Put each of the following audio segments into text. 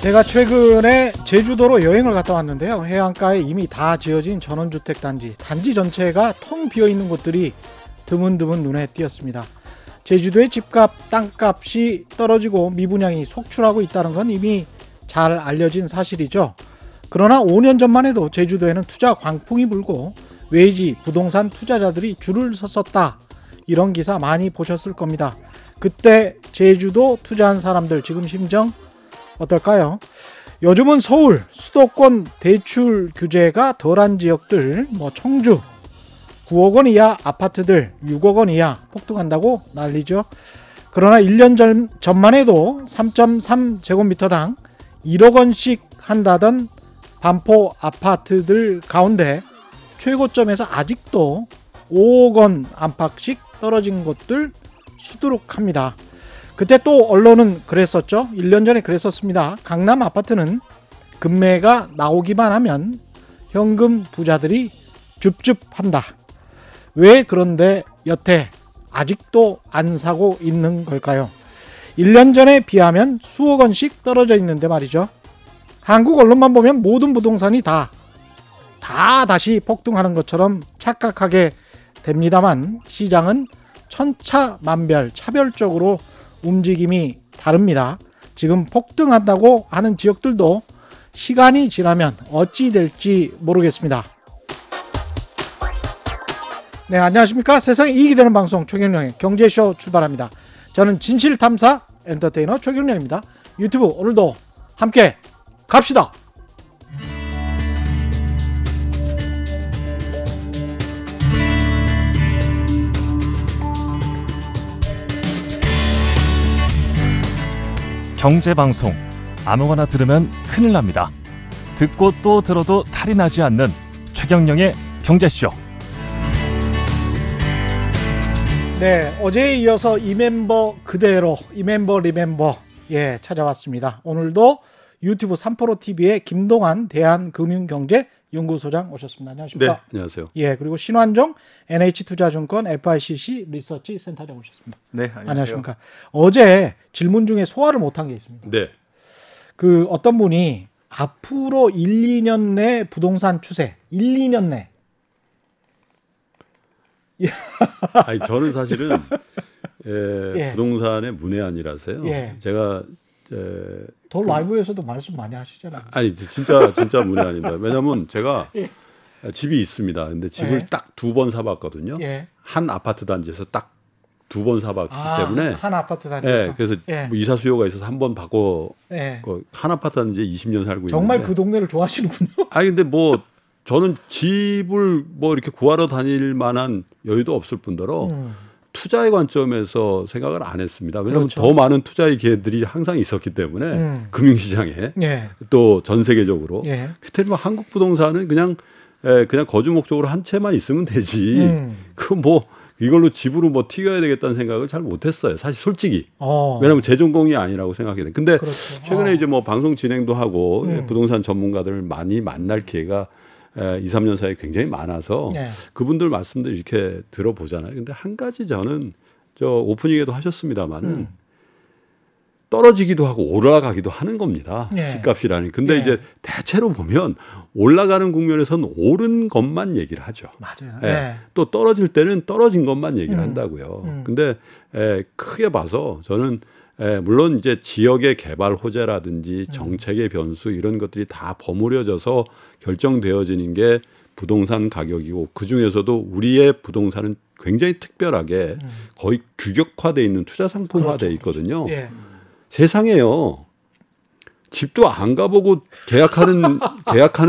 제가 최근에 제주도로 여행을 갔다 왔는데요. 해안가에 이미 다 지어진 전원주택 단지 전체가 텅 비어있는 곳들이 드문드문 눈에 띄었습니다. 제주도의 집값, 땅값이 떨어지고 미분양이 속출하고 있다는 건 이미 잘 알려진 사실이죠. 그러나 5년 전만 해도 제주도에는 투자 광풍이 불고 외지 부동산 투자자들이 줄을 섰었다. 이런 기사 많이 보셨을 겁니다. 그때 제주도 투자한 사람들 지금 심정 어떨까요? 요즘은 서울, 수도권 대출 규제가 덜한 지역들, 청주, 9억 원 이하 아파트들 6억 원 이하 폭등한다고 난리죠. 그러나 1년 전만 해도 3.3제곱미터당 1억 원씩 한다던 반포 아파트들 가운데 최고점에서 아직도 5억 원 안팎씩 떨어진 곳들 수두룩합니다. 그때 또 언론은 그랬었죠. 1년 전에 그랬었습니다. 강남 아파트는 금매가 나오기만 하면 현금 부자들이 줍줍한다. 왜 그런데 여태 아직도 안 사고 있는 걸까요? 1년 전에 비하면 수억 원씩 떨어져 있는데 말이죠. 한국 언론만 보면 모든 부동산이 다 다시 폭등하는 것처럼 착각하게 됩니다만 시장은 천차만별 차별적으로 움직임이 다릅니다. 지금 폭등한다고 하는 지역들도 시간이 지나면 어찌 될지 모르겠습니다. 네, 안녕하십니까? 세상에 이익이 되는 방송 최경영의 경제쇼 출발합니다. 저는 진실탐사 엔터테이너 최경영입니다. 유튜브 오늘도 함께 갑시다. 경제방송 아무거나 들으면 큰일 납니다. 듣고 또 들어도 탈이 나지 않는 최경영의 경제쇼. 네, 어제에 이어서 이 멤버 그대로 리멤버 찾아왔습니다. 오늘도 유튜브 3프로TV의 김동환 대한금융경제연구소장 오셨습니다. 안녕하십니까? 네, 안녕하세요. 예, 그리고 신환종 NH투자증권 FICC 리서치 센터장 오셨습니다. 네, 안녕하십니까? 어제 질문 중에 소화를 못한 게 있습니다. 네. 그 어떤 분이 앞으로 1, 2년 내 부동산 추세, 1, 2년 내. 아니, 저는 사실은 부동산의 문외한이라서요. 제가 더 라이브에서도 말씀 많이 하시잖아요. 아니, 진짜 문외한입니다. 왜냐하면 제가 집이 있습니다. 근데 집을 딱 2번 사봤거든요. 한 아파트 단지에서 딱 2번 사봤기 때문에 한 아파트 단지에서. 그래서 뭐 이사 수요가 있어서 한 번 바꿔 한 아파트 단지에 20년 살고 정말 있는데 그 동네를 좋아하시는군요. 아니, 근데 저는 집을 이렇게 구하러 다닐 만한 여유도 없을 뿐더러 투자의 관점에서 생각을 안 했습니다. 왜냐하면 그렇죠. 더 많은 투자의 기회들이 항상 있었기 때문에 금융시장에 또 전 세계적으로. 그때 한국 부동산은 그냥 거주 목적으로 한 채만 있으면 되지. 이걸로 집으로 튀겨야 되겠다는 생각을 잘 못했어요. 사실 솔직히. 왜냐하면 제 전공이 아니라고 생각했는데. 근데 그렇죠. 최근에 이제 방송 진행도 하고 부동산 전문가들을 많이 만날 기회가 2, 3년 사이에 굉장히 많아서 그분들 말씀들 이렇게 들어보잖아요. 근데 한 가지 저는 오프닝에도 하셨습니다만은 떨어지기도 하고 올라가기도 하는 겁니다. 집값이라는. 근데 이제 대체로 보면 올라가는 국면에서는 오른 것만 얘기를 하죠. 맞아요. 또 떨어질 때는 떨어진 것만 얘기를 한다고요. 근데 크게 봐서 저는 물론 이제 지역의 개발 호재라든지 정책의 변수 이런 것들이 다 버무려져서 결정되어지는 게 부동산 가격이고 그중에서도 우리의 부동산은 굉장히 특별하게 거의 규격화되어 있는 투자 상품화되어 있거든요. 세상에요. 집도 안 가보고 계약하는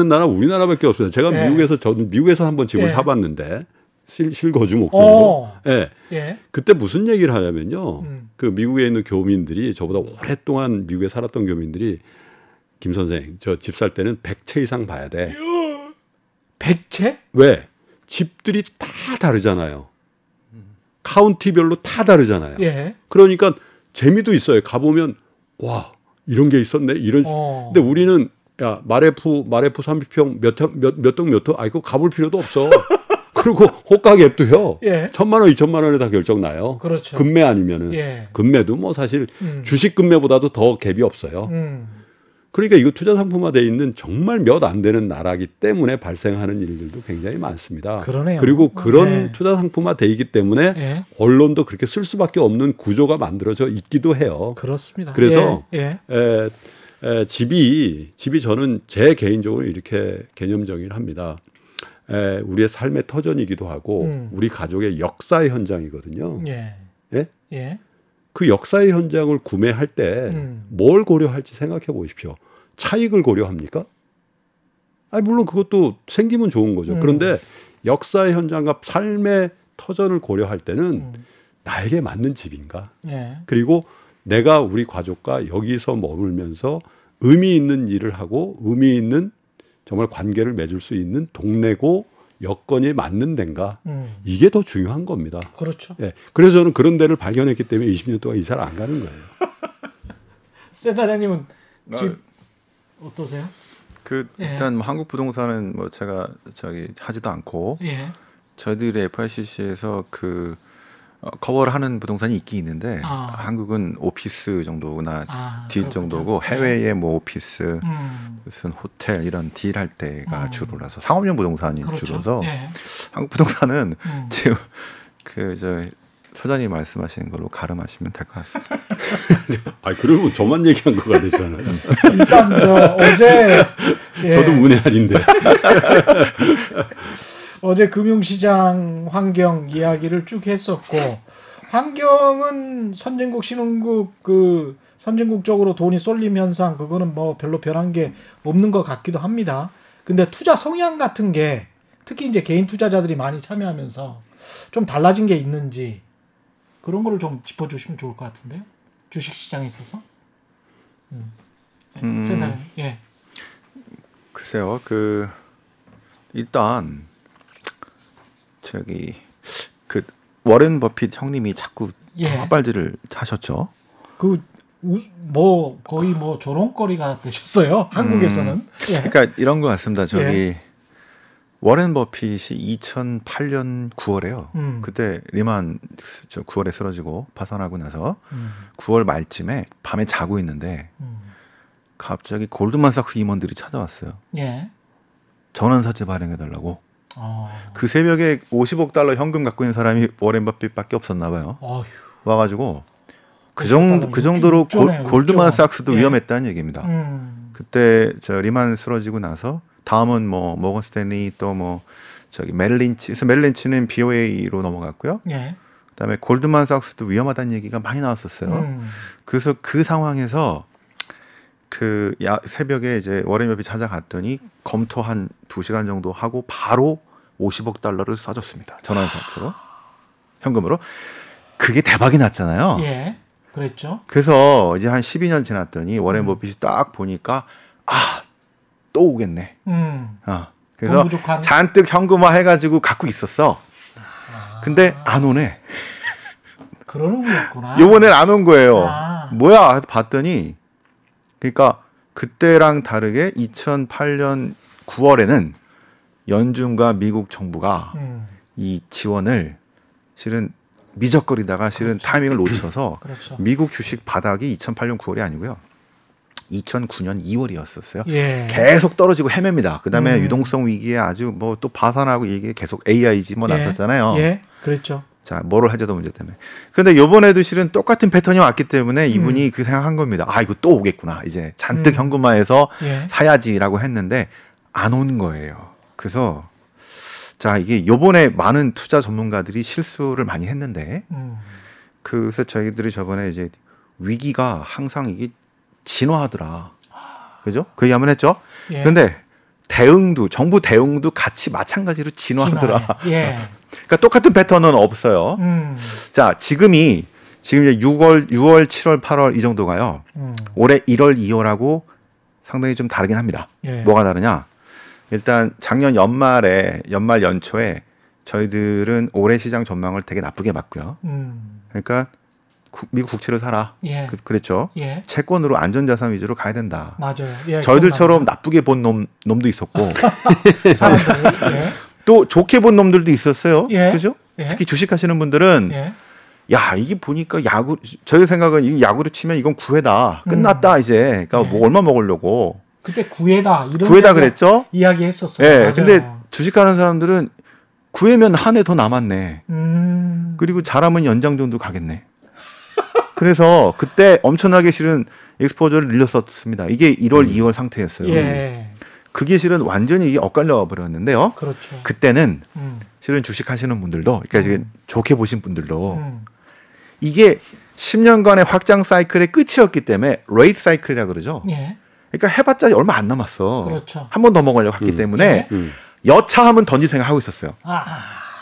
나라 우리나라밖에 없어요. 제가 저는 미국에서 한번 집을 사봤는데 실거주 목적으로. 그때 무슨 얘기를 하냐면요. 그 미국에 있는 교민들이 저보다 오랫동안 미국에 살았던 교민들이 김 선생, 저 집 살 때는 100채 이상 봐야 돼. 100채? 왜? 집들이 다 다르잖아요. 카운티별로 다 다르잖아요. 그러니까 재미도 있어요. 가보면 와 이런 게 있었네. 근데 우리는 야 마레프 30평 몇 동 몇 호. 그거 가볼 필요도 없어. 그리고 호가 갭도요. 1,000만 원, 2,000만 원에 다 결정 나요. 그렇죠. 금매 아니면은 금매도 사실 주식 금매보다도 더 갭이 없어요. 그러니까 이거 투자 상품화돼 있는 정말 몇 안 되는 나라기 때문에 발생하는 일들도 굉장히 많습니다. 그러네요. 그리고 그런 네. 투자 상품화돼 있기 때문에 예. 언론도 그렇게 쓸 수밖에 없는 구조가 만들어져 있기도 해요. 그렇습니다. 그래서 예. 집이 저는 제 개인적으로 이렇게 개념 정의를 합니다. 우리의 삶의 터전이기도 하고 우리 가족의 역사의 현장이거든요. 예. 예? 예. 그 역사의 현장을 구매할 때 뭘 고려할지 생각해 보십시오. 차익을 고려합니까? 아니 물론 그것도 생기면 좋은 거죠. 그런데 역사의 현장과 삶의 터전을 고려할 때는 나에게 맞는 집인가? 예. 그리고 내가 우리 가족과 여기서 머물면서 의미 있는 일을 하고 의미 있는 정말 관계를 맺을 수 있는 동네고 여건이 맞는 데인가? 이게 더 중요한 겁니다. 그렇죠. 예. 그래서 저는 그런 데를 발견했기 때문에 20년 동안 이사를 안 가는 거예요. 센터장님은 집 어떠세요? 일단 뭐 한국 부동산은 뭐 제가 하지도 않고 예. 저희들의 FICC에서 커버를 하는 부동산이 있긴 있는데 한국은 오피스 정도나 딜 정도고 해외에 뭐 오피스 무슨 호텔 이런 딜 할 때가 주로라서 상업용 부동산이 그렇죠. 주로서 예. 한국 부동산은 지금 소장님 말씀하시는 걸로 가름하시면 될 것 같습니다. 아, 그러면 저만 얘기한 거가 되잖아요. 일단 어제 저도 문외한인데 어제 금융시장 환경 이야기를 쭉 했었고 환경은 선진국 신흥국 선진국적으로 돈이 쏠림 현상 그거는 뭐 별로 변한 게 없는 것 같기도 합니다. 근데 투자 성향 같은 게 특히 이제 개인 투자자들이 많이 참여하면서 좀 달라진 게 있는지 그런 거를 좀 짚어주시면 좋을 것 같은데요. 주식시장에 있어서. 센터님, 예. 글쎄요, 일단 워렌 버핏 형님이 자꾸 헛발질을 하셨죠. 거의 조롱거리가 되셨어요. 한국에서는. 예. 그러니까 이런 것 같습니다. 워렌 버핏이 2008년 9월에요. 그때 리만 9월에 쓰러지고 파산하고 나서 9월 말쯤에 밤에 자고 있는데 갑자기 골드만삭스 임원들이 찾아왔어요. 예. 전환사채 발행해달라고. 그 새벽에 50억 달러 현금 갖고 있는 사람이 워렌 버핏밖에 없었나 봐요. 어휴. 와가지고 그 정도로 골드만삭스도 위험했다는 얘기입니다. 그때 리만 쓰러지고 나서 다음은 뭐 모건 스탠리 또 메릴린치. 그래서 메릴린치는 BOA로 넘어갔고요. 예. 그다음에 골드만삭스도 위험하다는 얘기가 많이 나왔었어요. 그래서 그 상황에서 새벽에 이제 워렌 버핏 찾아갔더니 검토 한 2시간 정도 하고 바로 50억 달러를 쏴줬습니다. 전환사채로 현금으로. 그게 대박이 났잖아요. 예. 그랬죠. 그래서 이제 한 12년 지났더니 워렌 버핏이 딱 보니까 또 오겠네. 그래서 잔뜩 현금화 해가지고 갖고 있었어. 근데 안 오네. 그러는 거였구나. 요번엔 안 온 거예요. 뭐야? 봤더니 그러니까 그때랑 다르게 2008년 9월에는 연준과 미국 정부가 이 지원을 실은 미적거리다가 실은 타이밍을 놓쳐서 미국 주식 바닥이 2008년 9월이 아니고요. 2009년 2월이었었어요. 예. 계속 떨어지고 헤맵니다. 그다음에 유동성 위기에 아주 또 파산하고 이게 계속 AIG 났었잖아요. 예, 그렇죠. 자, 뭐를 하자도 문제 때문에. 근데 요번에도 실은 똑같은 패턴이 왔기 때문에 이분이 그 생각한 겁니다. 이거 또 오겠구나. 이제 잔뜩 현금화해서 사야지라고 했는데 안 온 거예요. 그래서 이게 요번에 많은 투자 전문가들이 실수를 많이 했는데 그래서 저희들이 저번에 이제 위기가 항상 이게 진화하더라. 그죠? 그 얘기 한번 했죠? 예. 근데 정부 대응도 같이 마찬가지로 진화하더라. 예. 그러니까 똑같은 패턴은 없어요. 자, 지금 이제 6월, 7월, 8월 이 정도가요. 올해 1월, 2월하고 상당히 좀 다르긴 합니다. 예. 뭐가 다르냐? 일단 작년 연말 연초에 저희들은 올해 시장 전망을 되게 나쁘게 봤고요. 그러니까 미국 국채를 사라. 예. 그랬죠. 예. 채권으로 안전자산 위주로 가야 된다. 맞아요. 예, 저희들처럼 나쁘게 본 놈도 있었고 예. 또 좋게 본 놈들도 있었어요. 예. 그죠? 예. 특히 주식하시는 분들은 야, 이게 보니까 야구, 저희 생각은 이 야구로 치면 이건 9회다. 끝났다, 이제. 그러니까 뭐 얼마 먹으려고. 그때 9회다. 이런 9회다 그랬죠? 이야기 했었어요. 예. 네, 근데 주식하는 사람들은 9회면 한 해 더 남았네. 그리고 잘하면 연장 정도 가겠네. 그래서 그때 엄청나게 실은 익스포저를 늘렸었습니다. 이게 1월, 2월 상태였어요. 예. 그게 실은 완전히 이게 엇갈려 버렸는데요. 그렇죠. 그때는 실은 주식하시는 분들도, 그러니까 지금 좋게 보신 분들도 이게 10년간의 확장 사이클의 끝이었기 때문에 레이트 사이클이라 그러죠. 예. 그러니까 해봤자 얼마 안 남았어. 그렇죠. 한 번 더 먹으려고 했기 때문에 여차하면 던질 생각하고 있었어요.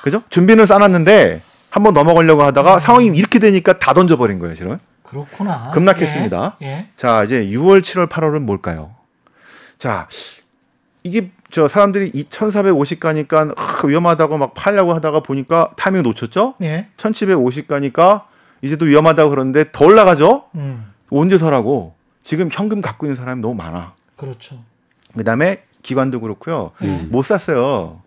그죠? 준비는 싸놨는데 한 번 더 먹으려고 하다가 상황이 이렇게 되니까 다 던져버린 거예요, 실은. 그렇구나. 급락했습니다. 예. 자, 이제 6월, 7월, 8월은 뭘까요? 자, 이게 저 사람들이 2,450 가니까 위험하다고 막 팔려고 하다가 보니까 타이밍 놓쳤죠? 예. 1,750 가니까 이제 또 위험하다고 그러는데 더 올라가죠? 언제 서라고? 지금 현금 갖고 있는 사람이 너무 많아. 그렇죠. 그다음에 기관도 그렇고요. 못 샀어요.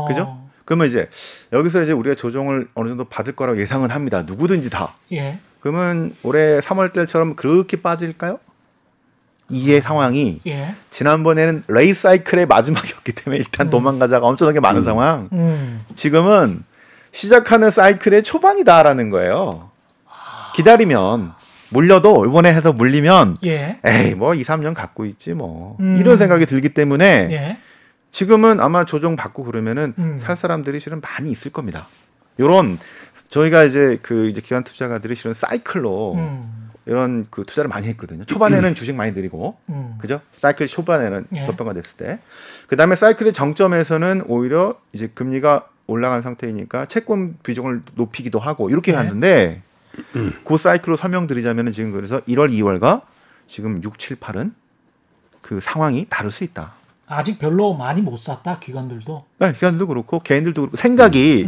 그죠? 그러면 이제 여기서 이제 우리가 조정을 어느 정도 받을 거라고 예상은 합니다. 누구든지 다. 예. 그러면 올해 3월 달처럼 그렇게 빠질까요? 이게 상황이 예. 지난번에는 레이 사이클의 마지막이었기 때문에 일단 도망가자가 엄청나게 많은 상황. 지금은 시작하는 사이클의 초반이다라는 거예요. 기다리면 물려도 이번에 해서 물리면 예. 에이 뭐 2, 3년 갖고 있지 뭐 이런 생각이 들기 때문에 예. 지금은 아마 조정 받고 그러면은 살 사람들이 실은 많이 있을 겁니다. 요런 저희가 이제 그 이제 기관 투자가들이 실은 사이클로 이런 그 투자를 많이 했거든요. 초반에는 주식 많이 들이고, 그죠? 사이클 초반에는 예. 격변가 됐을 때, 그 다음에 사이클의 정점에서는 오히려 이제 금리가 올라간 상태이니까 채권 비중을 높이기도 하고 이렇게 예. 하는데, 그 사이클로 설명드리자면은 지금 그래서 1월, 2월과 지금 6, 7, 8은 그 상황이 다를 수 있다. 아직 별로 많이 못 샀다 기관들도. 네, 기관들도 그렇고 개인들도 그렇고 생각이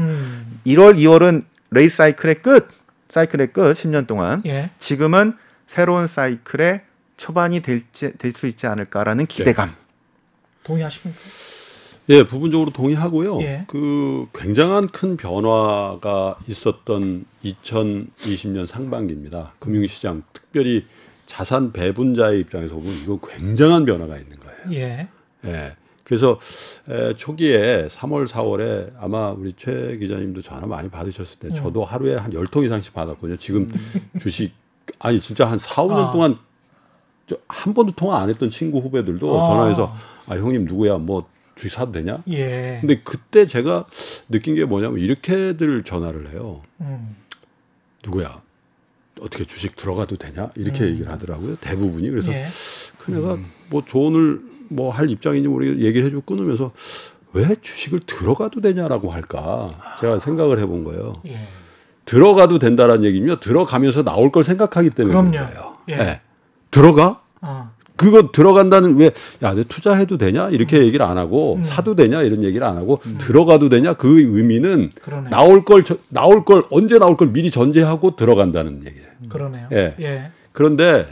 1월, 2월은 레이스 사이클의 끝. 사이클의 끝 10년 동안 예. 지금은 새로운 사이클의 초반이 될 수 있지 않을까라는 기대감. 네. 동의하십니까? 예, 부분적으로 동의하고요. 예. 그 굉장한 큰 변화가 있었던 2020년 상반기입니다. 금융시장, 특별히 자산 배분자의 입장에서 보면 이거 굉장한 변화가 있는 거예요. 예. 예. 그래서 초기에 3월, 4월에 아마 우리 최 기자님도 전화 많이 받으셨을 때 저도 하루에 한 10통 이상씩 받았거든요. 지금 주식 아니 진짜 한 4, 5년 동안 한 번도 통화 안 했던 친구 후배들도 전화해서 아 형님 누구야 뭐 주식 사도 되냐? 예. 근데 그때 제가 느낀 게 뭐냐면 이렇게들 전화를 해요. 누구야? 어떻게 주식 들어가도 되냐? 이렇게 얘기를 하더라고요. 대부분이. 그래서 예. 그 내가 뭐 조언을 뭐 할 입장인지 모르겠는데 얘기를 해주고 끊으면서 왜 주식을 들어가도 되냐라고 할까 제가 생각을 해본 거예요. 예. 들어가도 된다라는 얘기면 들어가면서 나올 걸 생각하기 때문에 그런 거예요. 예. 네. 들어가? 그거 들어간다는 왜 야, 내 투자해도 되냐 이렇게 얘기를 안 하고 사도 되냐 이런 얘기를 안 하고 들어가도 되냐 그 의미는 그러네. 나올 걸 언제 나올 걸 미리 전제하고 들어간다는 얘기예요. 그러네요. 예. 예. 그런데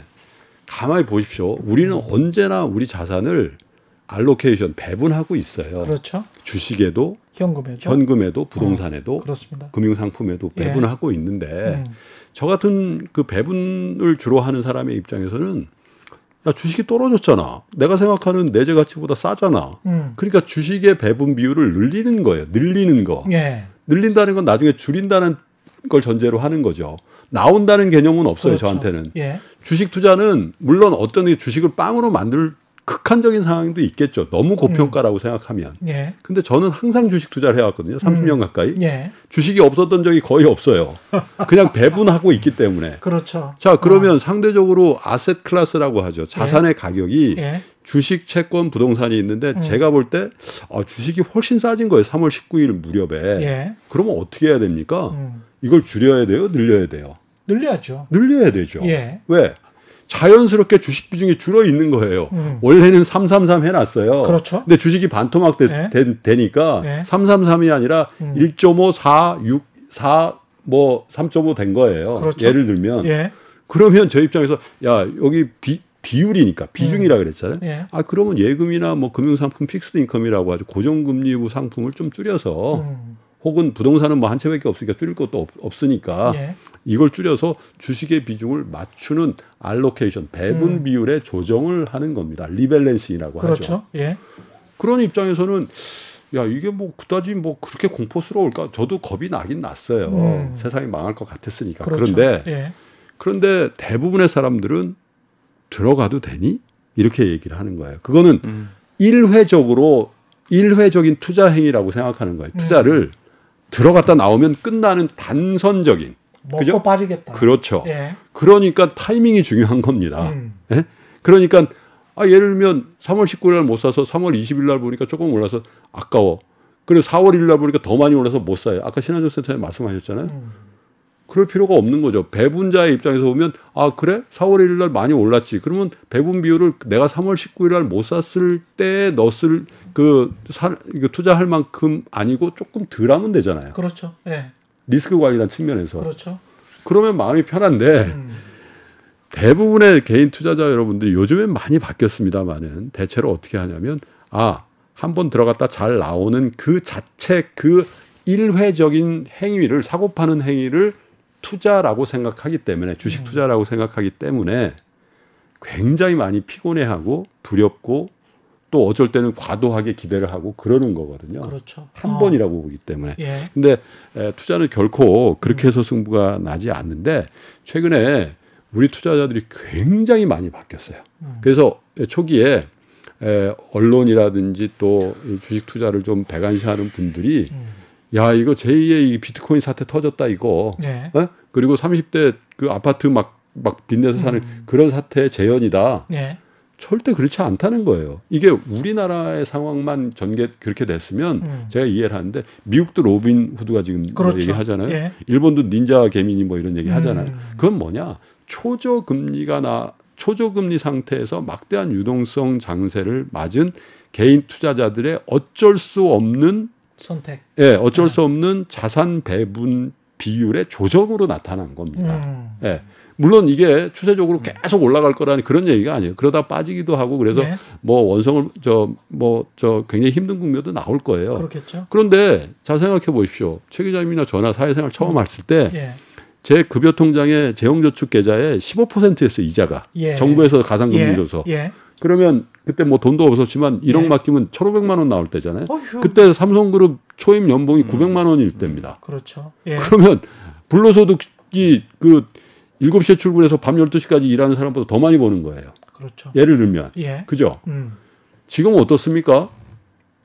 가만히 보십시오. 우리는 언제나 우리 자산을 알로케이션 배분하고 있어요. 그렇죠. 주식에도 현금에도 부동산에도 그렇습니다. 금융상품에도 배분하고 있는데 저 같은 그 배분을 주로 하는 사람의 입장에서는 야 주식이 떨어졌잖아. 내가 생각하는 내재 가치보다 싸잖아. 그러니까 주식의 배분 비율을 늘리는 거예요. 늘리는 거. 예. 늘린다는 건 나중에 줄인다는 걸 전제로 하는 거죠. 나온다는 개념은 없어요. 그렇죠. 저한테는. 예. 주식 투자는 물론 어떤 주식을 빵으로 만들 극한적인 상황도 있겠죠. 너무 고평가라고 생각하면. 예. 근데 저는 항상 주식 투자를 해왔거든요. 30년 가까이. 예. 주식이 없었던 적이 거의 없어요. 그냥 배분하고 있기 때문에. 그렇죠. 자, 그러면 상대적으로 아셋 클래스라고 하죠. 자산의 가격이 예. 주식, 채권, 부동산이 있는데 제가 볼 때 주식이 훨씬 싸진 거예요. 3월 19일 무렵에. 예. 그러면 어떻게 해야 됩니까? 이걸 줄여야 돼요? 늘려야 돼요? 늘려야죠. 늘려야 되죠. 예. 왜? 자연스럽게 주식 비중이 줄어 있는 거예요. 원래는 333 해놨어요. 그렇죠. 근데 주식이 반토막 되니까 333이 아니라 1.5, 4, 6, 4, 뭐 3.5 된 거예요. 그렇죠. 예를 들면. 예. 그러면 저 입장에서 야 여기 비율이니까 비중이라 그랬잖아요. 예. 그러면 예금이나 뭐 금융상품 픽스드 인컴이라고 하죠. 고정금리부 상품을 좀 줄여서 혹은 부동산은 뭐 한 채밖에 없으니까 줄일 것도 없으니까 예. 이걸 줄여서 주식의 비중을 맞추는 알로케이션, 배분 비율의 조정을 하는 겁니다. 리밸런싱이라고 그렇죠. 하죠. 예. 그런 입장에서는 야 이게 뭐 그다지 뭐 그렇게 공포스러울까? 저도 겁이 나긴 났어요. 세상이 망할 것 같았으니까. 그렇죠. 그런데 대부분의 사람들은 들어가도 되니? 이렇게 얘기를 하는 거예요. 그거는 일회적인 투자 행위라고 생각하는 거예요. 투자를 들어갔다 나오면 끝나는 단선적인. 먹고 그죠? 빠지겠다. 그렇죠. 예. 그러니까 타이밍이 중요한 겁니다. 예? 그러니까 예를 들면 3월 19일 날 못 사서 3월 20일 날 보니까 조금 올라서 아까워. 그리고 4월 1일 날 보니까 더 많이 올라서 못 사요. 아까 신한정센터에 말씀하셨잖아요. 그럴 필요가 없는 거죠. 배분자의 입장에서 보면 그래? 4월 1일 날 많이 올랐지. 그러면 배분 비율을 내가 3월 19일 날 못 샀을 때 넣었을 투자할 만큼 아니고 조금 덜 하면 되잖아요. 그렇죠. 예. 리스크 관리란 측면에서. 그렇죠. 그러면 마음이 편한데 대부분의 개인 투자자 여러분들이 요즘엔 많이 바뀌었습니다만은 대체로 어떻게 하냐면 한 번 들어갔다 잘 나오는 그 자체 그 일회적인 행위를 사고 파는 행위를 투자라고 생각하기 때문에 주식 투자라고 생각하기 때문에 굉장히 많이 피곤해하고 두렵고 또 어쩔 때는 과도하게 기대를 하고 그러는 거거든요. 그렇죠. 한 번이라고 보기 때문에. 예. 근데 투자는 결코 그렇게 해서 승부가 나지 않는데 최근에 우리 투자자들이 굉장히 많이 바뀌었어요. 그래서 초기에 언론이라든지 또 주식 투자를 좀 배관시하는 분들이 야 이거 제2의 이 비트코인 사태 터졌다 이거. 예. 그리고 30대 그 아파트 막 빚내서 사는 그런 사태의 재현이다. 예. 절대 그렇지 않다는 거예요. 이게 우리나라의 상황만 그렇게 됐으면 제가 이해를 하는데 미국도 로빈 후드가 지금 그렇죠. 얘기하잖아요. 예. 일본도 닌자 개미니 뭐 이런 얘기 하잖아요. 그건 뭐냐? 초저금리 상태에서 막대한 유동성 장세를 맞은 개인 투자자들의 어쩔 수 없는 선택. 예, 어쩔 수 없는 자산 배분 비율의 조정으로 나타난 겁니다. 예. 물론 이게 추세적으로 계속 올라갈 거라는 그런 얘기가 아니에요. 그러다 빠지기도 하고 그래서 네. 뭐 원성을 굉장히 힘든 국면도 나올 거예요. 그렇겠죠. 그런데 잘 생각해 보십시오. 최 기자님이나 저나 사회생활 처음 했을 때 제 예. 급여 통장에 재형저축 계좌에 15%였어요, 이자가. 예. 정부에서 가상금리 줘서. 예. 그러면 그때 뭐 돈도 없었지만 1억 예. 맡기면 1,500만 원 나올 때잖아요. 어휴. 그때 삼성그룹 초임 연봉이 900만 원일 때입니다. 그렇죠. 예. 그러면 불로소득이 7시에 출근해서 밤 12시까지 일하는 사람보다 더 많이 버는 거예요. 그렇죠. 예를 들면. 예. 그죠? 지금 어떻습니까?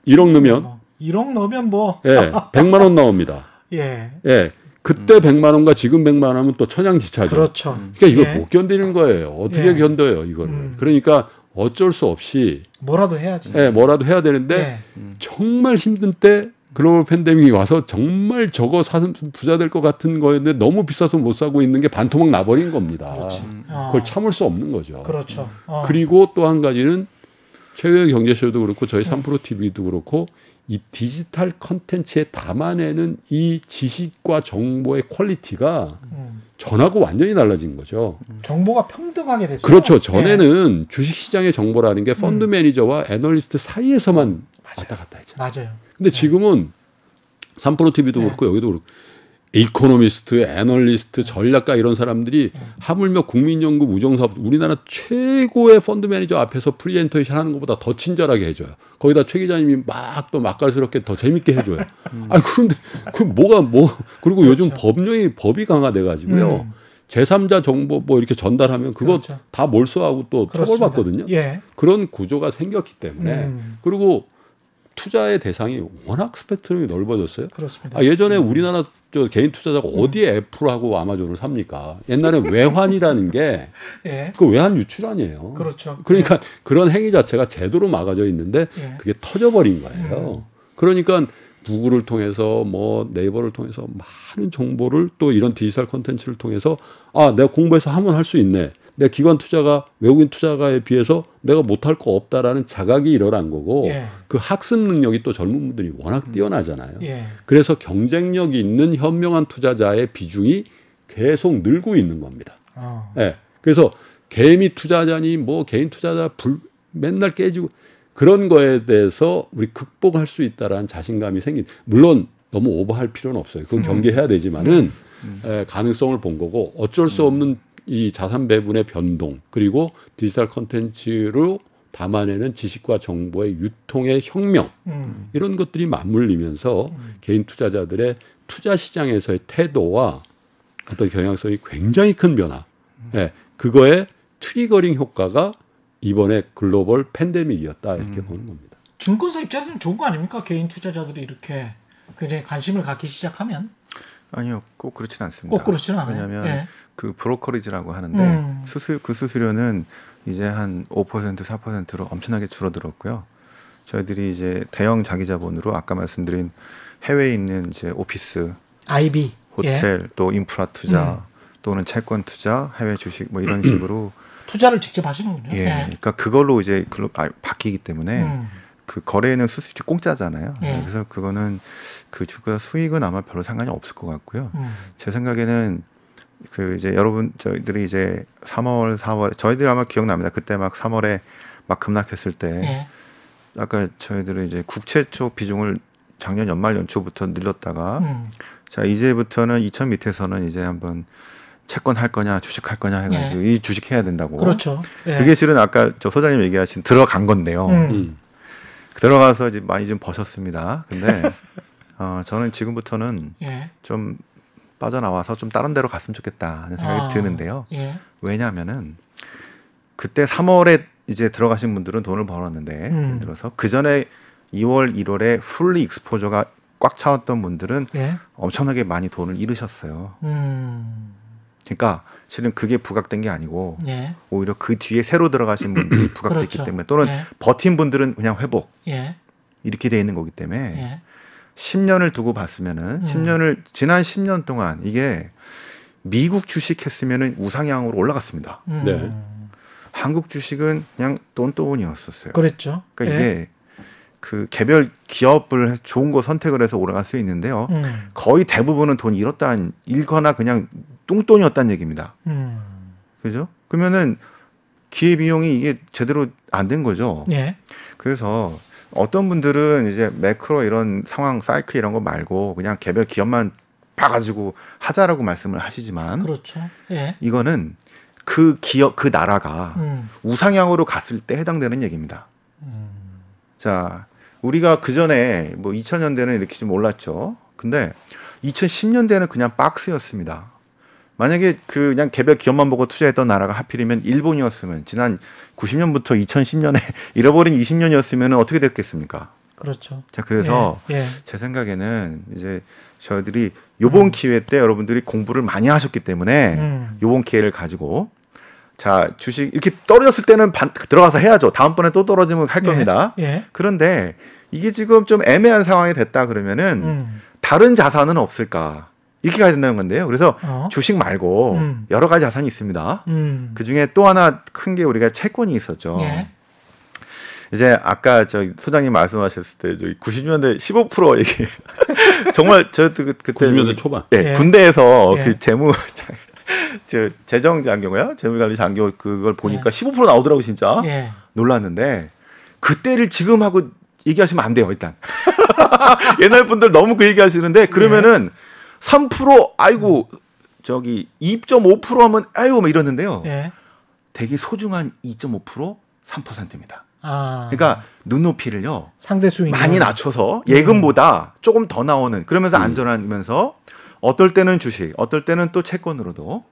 1억 넣으면? 1억 넣으면 뭐. 예, 100만 원 나옵니다. 예. 예. 그때 100만 원과 지금 100만 원은 또 천양지차죠. 그러니까 이걸 못 견디는 거예요. 어떻게 견뎌요, 이거를. 그러니까 어쩔 수 없이 뭐라도 해야지. 예, 뭐라도 해야 되는데 정말 힘든 때 글로벌 팬데믹이 와서 정말 저거 사면 부자 될 것 같은 거였는데 너무 비싸서 못 사고 있는 게 반토막 나버린 겁니다. 그걸 참을 수 없는 거죠. 그렇죠. 그리고 또 한 가지는 최경영 경제쇼도 그렇고 저희 3프로TV도 그렇고 이 디지털 컨텐츠에 담아내는 이 지식과 정보의 퀄리티가 전하고 완전히 달라진 거죠. 정보가 평등하게 됐어요. 그렇죠. 전에는 주식시장의 정보라는 게 펀드 매니저와 애널리스트 사이에서만 왔다 갔다 했잖아요. 맞아요. 근데 지금은 3프로TV도 그렇고 여기도 그렇고 이코노미스트, 애널리스트, 전략가 이런 사람들이 하물며 국민연금 우정사업 우리나라 최고의 펀드 매니저 앞에서 프리젠테이션 하는 것보다 더 친절하게 해줘요. 거기다 최 기자님이 막 또 맛깔스럽게 더 재밌게 해줘요. 그런데 그리고 요즘 법이 강화돼 가지고요. 제3자 정보 뭐 이렇게 전달하면 그거 다 몰수하고 또 처벌받거든요. 예. 그런 구조가 생겼기 때문에 그리고 투자의 대상이 워낙 스펙트럼이 넓어졌어요. 그렇습니다. 예전에 우리나라 개인 투자자가 어디에 애플하고 아마존을 삽니까? 옛날에 외환이라는 게 그 외환 유출 아니에요. 그렇죠. 그러니까 그런 행위 자체가 제도로 막아져 있는데 그게 터져버린 거예요. 그러니까 구글을 통해서 뭐 네이버를 통해서 많은 정보를 또 이런 디지털 콘텐츠를 통해서 내가 공부해서 하면 할 수 있네. 내 기관 투자가 외국인 투자가에 비해서 내가 못할 거 없다라는 자각이 일어난 거고 그 학습 능력이 또 젊은 분들이 워낙 뛰어나잖아요. 그래서 경쟁력이 있는 현명한 투자자의 비중이 계속 늘고 있는 겁니다. 그래서 개미 투자자니 뭐 개인 투자자 맨날 깨지고 그런 거에 대해서 우리 극복할 수 있다라는 자신감이 물론 너무 오버할 필요는 없어요. 그건 경계해야 되지만은 가능성을 본 거고 어쩔 수 없는 이 자산 배분의 변동 그리고 디지털 콘텐츠로 담아내는 지식과 정보의 유통의 혁명 이런 것들이 맞물리면서 개인 투자자들의 투자 시장에서의 태도와 어떤 경향성이 굉장히 큰 변화. 예, 그거의 트리거링 효과가 이번에 글로벌 팬데믹이었다 이렇게 보는 겁니다. 증권사 입장에서는 좋은 거 아닙니까? 개인 투자자들이 이렇게 굉장히 관심을 갖기 시작하면? 아니요, 꼭 그렇지는 않습니다. 꼭 그렇지는 않아요. 왜냐하면 예. 그 브로커리지라고 하는데 그 수수료는 이제 한 5% 4%로 엄청나게 줄어들었고요. 저희들이 이제 대형 자기자본으로 아까 말씀드린 해외에 있는 이제 오피스, IB, 호텔, 예. 또 인프라 투자, 또는 채권 투자, 해외 주식 뭐 이런 식으로 투자를 직접 하시는군요. 예, 예. 그러니까 그걸로 이제 바뀌기 때문에 그 거래에는 수수료 공짜잖아요. 예. 그래서 그거는 그 주가 수익은 아마 별로 상관이 없을 것 같고요. 제 생각에는 그 이제 여러분 저희들이 이제 3월, 4월 저희들 아마 기억납니다. 그때 막 3월에 막 급락했을 때 예. 아까 저희들은 이제 국채 쪽 비중을 작년 연말 연초부터 늘렸다가 자 이제부터는 2천 밑에서는 이제 한번 채권 할 거냐 주식 할 거냐 해가지고 이 주식 해야 된다고. 그렇죠. 예. 그게 실은 아까 저 소장님 얘기하신 들어간 건데요. 들어가서 이제 많이 좀 버셨습니다. 근데 저는 지금부터는 예. 좀 빠져나와서 좀 다른 데로 갔으면 좋겠다는 생각이 드는데요. 예. 왜냐하면은 그때 3월에 이제 들어가신 분들은 돈을 벌었는데 예를 들어서 그 전에 2월, 1월에 풀리 익스포저가 꽉 차왔던 분들은 예. 엄청나게 많이 돈을 잃으셨어요. 그러니까 실은 그게 부각된 게 아니고 예. 오히려 그 뒤에 새로 들어가신 분들이 부각됐기 그렇죠. 때문에 또는 예. 버틴 분들은 그냥 회복 예. 이렇게 돼 있는 거기 때문에 예. 10년을 두고 봤으면은 10년을 지난 10년 동안 이게 미국 주식 했으면은 우상향으로 올라갔습니다. 네. 한국 주식은 그냥 돈돈이었었어요. 그랬죠. 그러니까 예. 이게 그 개별 기업을 좋은 거 선택을 해서 올라갈 수 있는데요. 거의 대부분은 돈 잃거나 그냥 뚱돈이었다는 얘기입니다. 그죠? 그러면은 기회 비용이 이게 제대로 안 된 거죠. 예. 그래서 어떤 분들은 이제 매크로 이런 상황 사이클 이런 거 말고 그냥 개별 기업만 봐가지고 하자라고 말씀을 하시지만 그렇죠. 예. 이거는 그 기업 그 나라가 우상향으로 갔을 때 해당되는 얘기입니다. 자, 우리가 그 전에 뭐 2000년대는 이렇게 좀 올랐죠. 근데 2010년대는 그냥 박스였습니다. 만약에 그냥 개별 기업만 보고 투자했던 나라가 하필이면 일본이었으면 지난 90년부터 2010년에 잃어버린 20년이었으면 어떻게 됐겠습니까? 그렇죠. 자, 그래서 예. 예. 제 생각에는 이제 저희들이 요번 기회 때 여러분들이 공부를 많이 하셨기 때문에 요번 기회를 가지고 자, 주식 이렇게 떨어졌을 때는 들어가서 해야죠. 다음번에 또 떨어지면 할 겁니다. 예. 그런데 이게 지금 좀 애매한 상황이 됐다 그러면은 다른 자산은 없을까? 이렇게 가야 된다는 건데요. 그래서 주식 말고 여러 가지 자산이 있습니다. 그 중에 또 하나 큰 게 우리가 채권이 있었죠. 예. 이제 아까 저 소장님 말씀하셨을 때 저희 90년대 15% 얘기 정말 저도 그때 90년대 초반. 예, 예. 군대에서 예. 그 재정 장교인가요? 재무관리 장교 그걸 보니까 예. 15% 나오더라고 진짜. 예. 놀랐는데 그때를 지금 하고 얘기하시면 안 돼요 일단. 옛날 분들 너무 그 얘기하시는데 그러면은 3% 아이고 저기 2.5% 하면 아이고 막 이러는데요. 예. 되게 소중한 2.5% 3%입니다. 아. 그러니까 눈높이를요 상대 수익 많이 낮춰서 예금보다 조금 더 나오는 그러면서 안전하면서 어떨 때는 주식, 어떨 때는 또 채권으로도.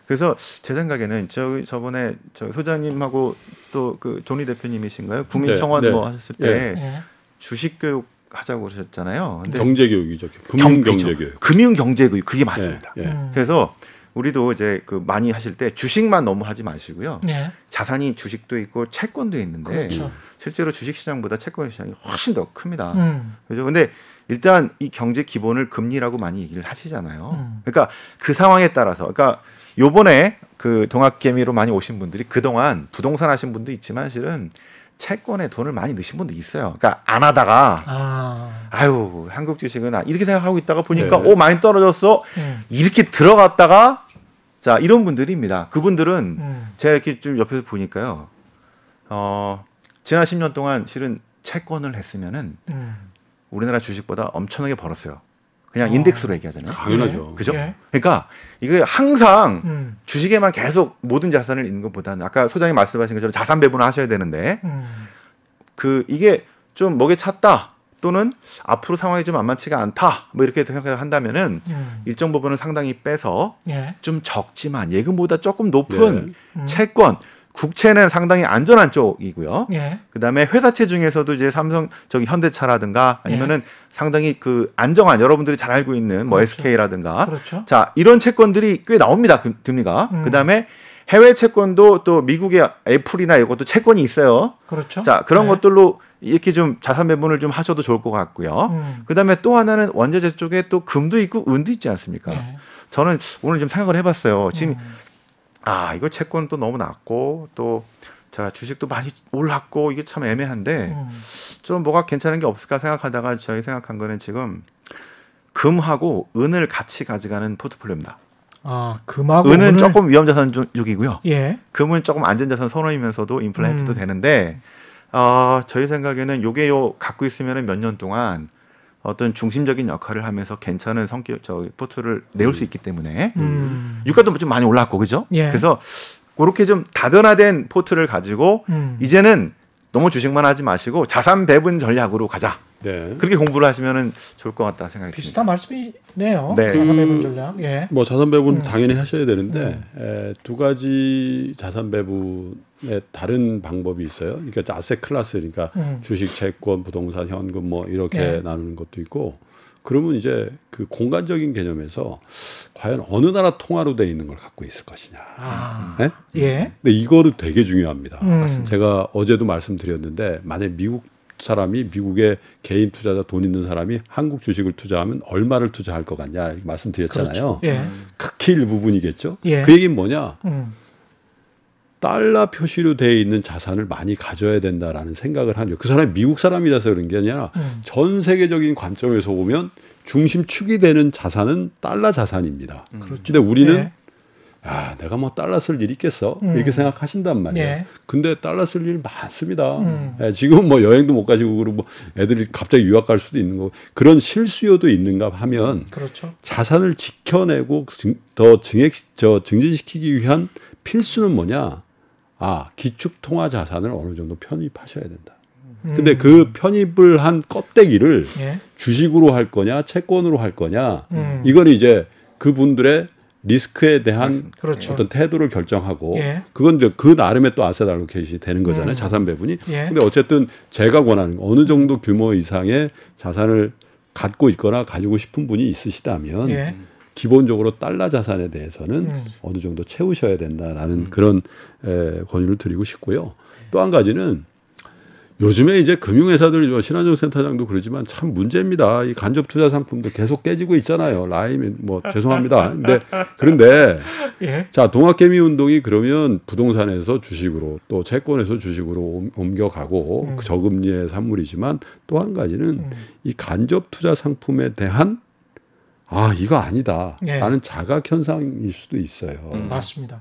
그래서 제 생각에는 저번에 저 소장님하고 또 그 조니 대표님이신가요? 국민청원 네, 뭐 네. 하셨을 때 예. 주식 교육 하자고 그러셨잖아요. 근데 경제교육이죠. 금융경제교육. 그렇죠. 금융경제교육 그게 맞습니다. 예, 예. 그래서 우리도 이제 그 많이 하실 때 주식만 너무 하지 마시고요. 예. 자산이 주식도 있고 채권도 있는데 그렇죠. 실제로 주식 시장보다 채권 시장이 훨씬 더 큽니다. 음. 그죠? 근데 일단 이 경제 기본을 금리라고 많이 얘기를 하시잖아요. 그러니까 그 상황에 따라서 그러니까 요번에 그 동학개미로 많이 오신 분들이 그동안 부동산 하신 분도 있지만 실은 채권에 돈을 많이 넣으신 분도 있어요. 그러니까 안 하다가 아유 한국 주식은 이렇게 생각하고 있다가 보니까 네. 오 많이 떨어졌어. 이렇게 들어갔다가 자 이런 분들입니다. 그분들은 제가 이렇게 좀 옆에서 보니까요. 지난 10년 동안 실은 채권을 했으면은 우리나라 주식보다 엄청나게 벌었어요. 그냥 인덱스로 얘기하잖아요. 당연하죠. 그죠? 그러니까 이게 항상 주식에만 계속 모든 자산을 있는 것보다는 아까 소장님 말씀하신 것처럼 자산 배분을 하셔야 되는데 이게 좀 먹에 찼다 또는 앞으로 상황이 좀 만만치가 않다 뭐 이렇게 생각한다면은 일정 부분은 상당히 빼서 좀 적지만 예금보다 조금 높은 채권 국채는 상당히 안전한 쪽이고요. 그다음에 회사채 중에서도 이제 삼성 현대차라든가 아니면은 상당히 그 안정한 여러분들이 잘 알고 있는 뭐 그렇죠. SK라든가 그렇죠. 자 이런 채권들이 꽤 나옵니다. 금리가. 그다음에 해외 채권도 또 미국의 애플이나 이것도 채권이 있어요. 그렇죠. 자 그런 것들로 이렇게 좀 자산 배분을 좀 하셔도 좋을 것 같고요. 그다음에 또 하나는 원자재 쪽에 또 금도 있고 은도 있지 않습니까? 저는 오늘 좀 생각을 해봤어요. 지금 이거 채권 또 너무 낮고 또 자 주식도 많이 올랐고 이게 참 애매한데 좀 뭐가 괜찮은 게 없을까 생각하다가 저희 생각한 거는 지금 금하고 은을 같이 가져가는 포트폴리오입니다. 금하고 은은 조금 위험자산 쪽이고요. 금은 조금 안전자산 선호이면서도 인플레 헤지도 되는데 저희 생각에는 요게 갖고 있으면 몇 년 동안 어떤 중심적인 역할을 하면서 괜찮은 성격 포트를 내올 수 있기 때문에 유가도 좀 많이 올랐고 그죠? 그래서 그렇게 좀 다변화된 포트를 가지고 이제는 너무 주식만 하지 마시고 자산 배분 전략으로 가자. 그렇게 공부를 하시면 좋을 것 같다 생각이 듭니다. 비슷한 말씀이네요. 자산 배분 전략. 뭐 자산 배분 당연히 하셔야 되는데 두 가지 자산 배분의 다른 방법이 있어요. 그러니까 아셋 클래스, 그러니까 주식, 채권, 부동산, 현금 뭐 이렇게 나누는 것도 있고. 그러면 이제 그 공간적인 개념에서 과연 어느 나라 통화로 돼 있는 걸 갖고 있을 것이냐. 근데 이거를 되게 중요합니다. 제가 어제도 말씀드렸는데 만약 미국 사람이 미국의 개인 투자자 돈 있는 사람이 한국 주식을 투자하면 얼마를 투자할 것 같냐 이렇게 말씀드렸잖아요. 극히 일부분이겠죠. 그 얘기는 뭐냐. 달러 표시로 되어 있는 자산을 많이 가져야 된다라는 생각을 하죠. 그 사람이 미국 사람이라서 그런 게 아니라 전 세계적인 관점에서 보면 중심축이 되는 자산은 달러 자산입니다. 그런데 우리는 내가 뭐 달러 쓸 일 있겠어? 이렇게 생각하신단 말이에요. 근데 달러 쓸 일 많습니다. 지금 뭐 여행도 못 가시고 그리고 뭐 애들이 갑자기 유학 갈 수도 있는 거고 그런 실수요도 있는가 하면 자산을 지켜내고 더 증진시키기 위한 필수는 뭐냐? 기축 통화 자산을 어느 정도 편입하셔야 된다. 근데 그 편입을 한 껍데기를 주식으로 할 거냐, 채권으로 할 거냐, 이건 이제 그분들의 리스크에 대한 어떤 태도를 결정하고 그건 그 나름의 또 아셋 알로케이션이 되는 거잖아요. 자산 배분이. 근데 어쨌든 제가 권하는 어느 정도 규모 이상의 자산을 갖고 있거나 가지고 싶은 분이 있으시다면 기본적으로 달러 자산에 대해서는 어느 정도 채우셔야 된다라는 그런 권유를 드리고 싶고요. 또 한 가지는 요즘에 이제 금융회사들 신한정센터장도 그러지만 참 문제입니다. 이 간접 투자 상품도 계속 깨지고 있잖아요. 라임이 뭐 죄송합니다. 그런데 자 동학개미 운동이 그러면 부동산에서 주식으로 또 채권에서 주식으로 옮겨가고 저금리의 산물이지만 또 한 가지는 이 간접 투자 상품에 대한 이거 아니다. 라는 자각 현상일 수도 있어요. 맞습니다.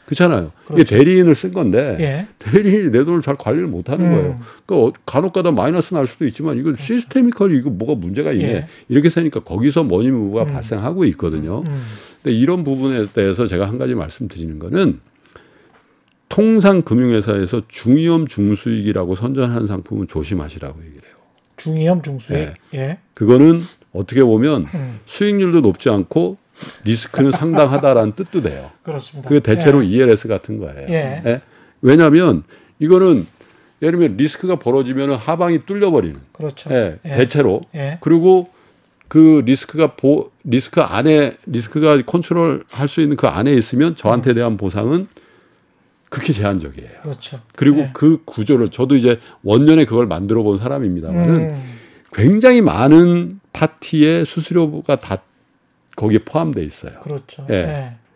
그렇잖아요. 이게 대리인을 쓴 건데 대리인이 내 돈을 잘 관리를 못하는 거예요. 그러니까 간혹가다 마이너스 날 수도 있지만 이거 시스테미컬이 이거 뭐가 문제가 있네. 이렇게 세니까 거기서 머니무브가 발생하고 있거든요. 근데 이런 부분에 대해서 제가 한 가지 말씀드리는 거는 통상 금융회사에서 중위험 중수익이라고 선전하는 상품은 조심하시라고 얘기를 해요. 중위험 중수익. 그거는 어떻게 보면 수익률도 높지 않고 리스크는 상당하다라는 뜻도 돼요. 그렇습니다. 그게 대체로 ELS 같은 거예요. 왜냐하면 이거는 예를 들면 리스크가 벌어지면 하방이 뚫려버리는. 대체로. 그리고 그 리스크가 컨트롤할 수 있는 그 안에 있으면 저한테 대한 보상은 극히 제한적이에요. 그리고 그 구조를 저도 이제 원년에 그걸 만들어 본 사람입니다만은 굉장히 많은 파티의 수수료가 다 거기에 포함되어 있어요.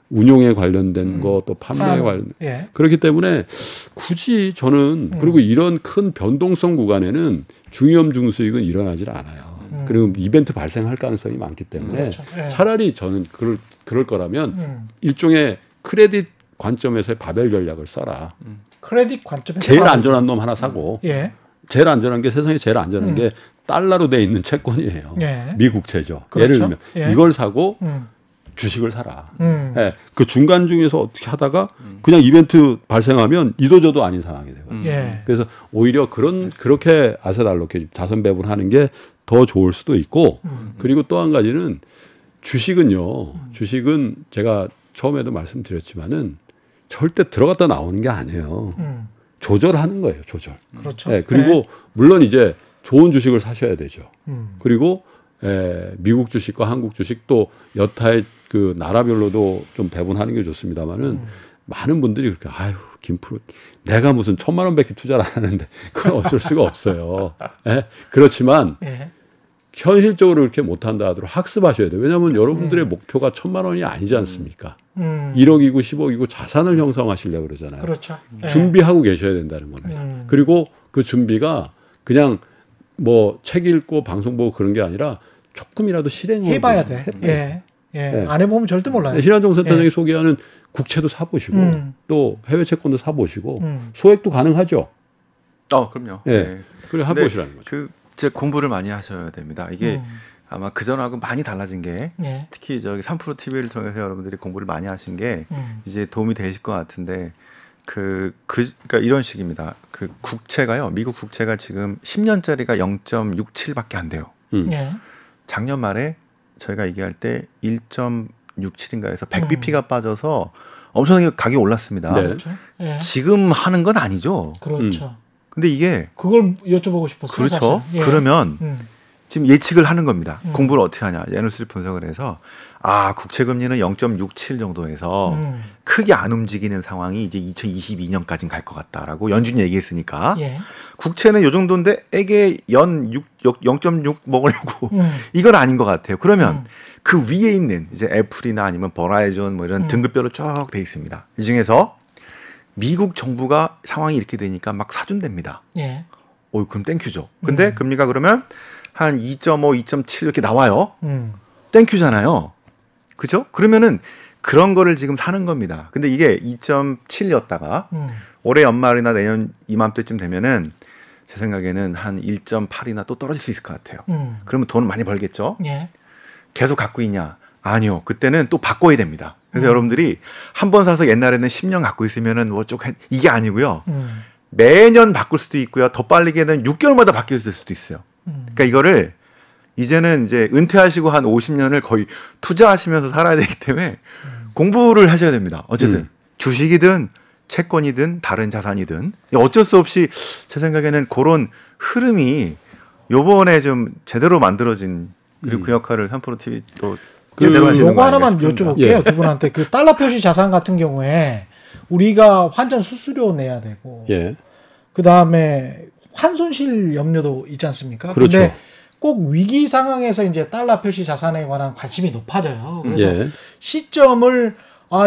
운용에 관련된 거 또 판매에 관련된 그렇기 때문에 굳이 저는 그리고 이런 큰 변동성 구간에는 중위험 중수익은 일어나질 않아요. 그리고 이벤트 발생할 가능성이 많기 때문에 차라리 저는 그럴 거라면 일종의 크레딧 관점에서의 바벨 전략을 써라. 크레딧 관점에서 제일 안전한 놈 하나 사고 제일 안전한 게 세상에 제일 안전한 게 달러로 돼 있는 채권이에요. 예. 미국채죠. 그렇죠. 예를 들면 예. 이걸 사고 주식을 사라. 예. 그 중간 중에서 어떻게 하다가 그냥 이벤트 발생하면 이도저도 아닌 상황이 되거든요. 예. 그래서 오히려 그렇게 아세달로케 자선 배분하는 게 더 좋을 수도 있고 그리고 또 한 가지는 주식은 제가 처음에도 말씀드렸지만은 절대 들어갔다 나오는 게 아니에요. 조절하는 거예요. 조절. 그렇죠. 네, 그리고 물론 이제 좋은 주식을 사셔야 되죠. 그리고 미국 주식과 한국 주식 또 여타의 그 나라별로도 좀 배분하는 게 좋습니다만은 많은 분들이 그렇게 아유 김프로 내가 무슨 1,000만 원밖에 투자를 안 하는데 그건 어쩔 수가 없어요. 예? 그렇지만 예. 현실적으로 그렇게 못한다 하도록 학습하셔야 돼요. 왜냐하면 여러분들의 목표가 1,000만 원이 아니지 않습니까? 1억이고 10억이고 자산을 형성하시려고 그러잖아요. 그렇죠. 예. 준비하고 계셔야 된다는 겁니다. 그리고 그 준비가 그냥 뭐 책 읽고 방송 보고 그런 게 아니라 조금이라도 실행을 해봐야 돼. 예. 예. 안 해보면 절대 몰라요. 신한정센터장이 예. 소개하는 국채도 사보시고 또 해외 채권도 사보시고 소액도 가능하죠. 그럼요. 예. 네. 그래 해보시라는 거죠. 제 공부를 많이 하셔야 됩니다. 이게 아마 그전하고 많이 달라진 게 예. 특히 저기 3프로 TV를 통해서 여러분들이 공부를 많이 하신 게 이제 도움이 되실 것 같은데 그러니까 이런 식입니다. 그 국채가요. 미국 국채가 지금 10년짜리가 0.67밖에 안 돼요. 예. 작년 말에 저희가 얘기할 때 1.67인가 해서 100bp가 빠져서 엄청나게 가격이 올랐습니다. 네. 그렇죠. 예. 지금 하는 건 아니죠. 그렇죠. 근데 이게 그걸 여쭤보고 싶었어요. 그렇죠. 사실. 예. 그러면 지금 예측을 하는 겁니다. 공부를 어떻게 하냐. 에너스 분석을 해서 국채 금리는 0.67 정도에서 크게 안 움직이는 상황이 이제 2022년까지는 갈 것 같다라고 연준이 얘기했으니까 예. 국채는 요 정도인데 에게 연 0.6 먹으려고 이건 아닌 것 같아요. 그러면 그 위에 있는 이제 애플이나 아니면 버라이즌 뭐 이런 등급별로 쭉 돼 있습니다. 이 중에서 미국 정부가 상황이 이렇게 되니까 막 사준답니다. 예. 그럼 땡큐죠. 근데 금리가 그러면 한 2.5, 2.7 이렇게 나와요. 땡큐잖아요. 그죠? 그러면은 그런 거를 지금 사는 겁니다. 근데 이게 2.7이었다가 올해 연말이나 내년 이맘때쯤 되면은 제 생각에는 한 1.8이나 또 떨어질 수 있을 것 같아요. 그러면 돈 많이 벌겠죠? 예. 계속 갖고 있냐? 아니요. 그때는 또 바꿔야 됩니다. 그래서 여러분들이 한 번 사서 옛날에는 10년 갖고 있으면은 뭐 쭉 이게 아니고요. 매년 바꿀 수도 있고요. 더 빠르게는 6개월마다 바뀔 수도 있어요. 그러니까 이거를 이제는 이제 은퇴하시고 한 50년을 거의 투자하시면서 살아야 되기 때문에 공부를 하셔야 됩니다. 어쨌든 주식이든 채권이든 다른 자산이든 어쩔 수 없이 제 생각에는 그런 흐름이 요번에 좀 제대로 만들어진 그리고 그 역할을 3프로 TV 또 제대로 하시는 거 요거 하나만 아닌가 싶습니다. 여쭤볼게요. 예. 두 분한테 그 달러 표시 자산 같은 경우에 우리가 환전 수수료 내야 되고 예. 그다음에 환손실 염려도 있지 않습니까? 그렇죠. 근데 꼭 위기 상황에서 이제 달러 표시 자산에 관한 관심이 높아져요. 그래서 예. 시점을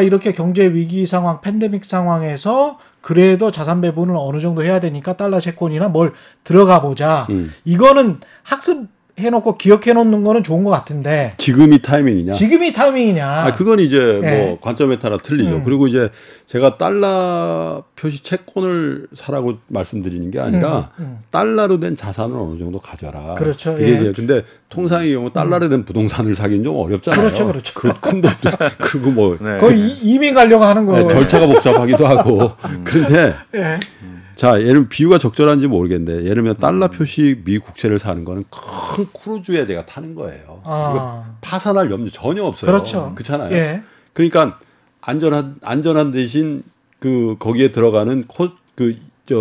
이렇게 경제 위기 상황, 팬데믹 상황에서 그래도 자산 배분을 어느 정도 해야 되니까 달러 채권이나 뭘 들어가 보자. 이거는 학습해놓고 기억해놓는 거는 좋은 것 같은데 지금이 타이밍이냐? 지금이 타이밍이냐? 그건 이제 예. 뭐 관점에 따라 틀리죠. 그리고 이제 제가 달러 표시 채권을 사라고 말씀드리는 게 아니라 달러로 된 자산을 어느 정도 가져라. 그렇죠. 이게 예. 이제 근데 통상의 경우 달러로 된 부동산을 사기는 좀 어렵잖아요. 그렇죠. 큰 돈도 그리고 뭐 네. 거의 이민 가려고 하는 거예요. 절차가 복잡하기도 하고. 그런데 예. 자, 예를 비유가 적절한지 모르겠는데 예를 들면 달러 표시 미 국채를 사는 거는 큰 크루즈에 제가 타는 거예요. 이거 파산할 염려 전혀 없어요. 그렇죠. 그렇잖아요. 예. 그러니까 안전한 대신 거기에 들어가는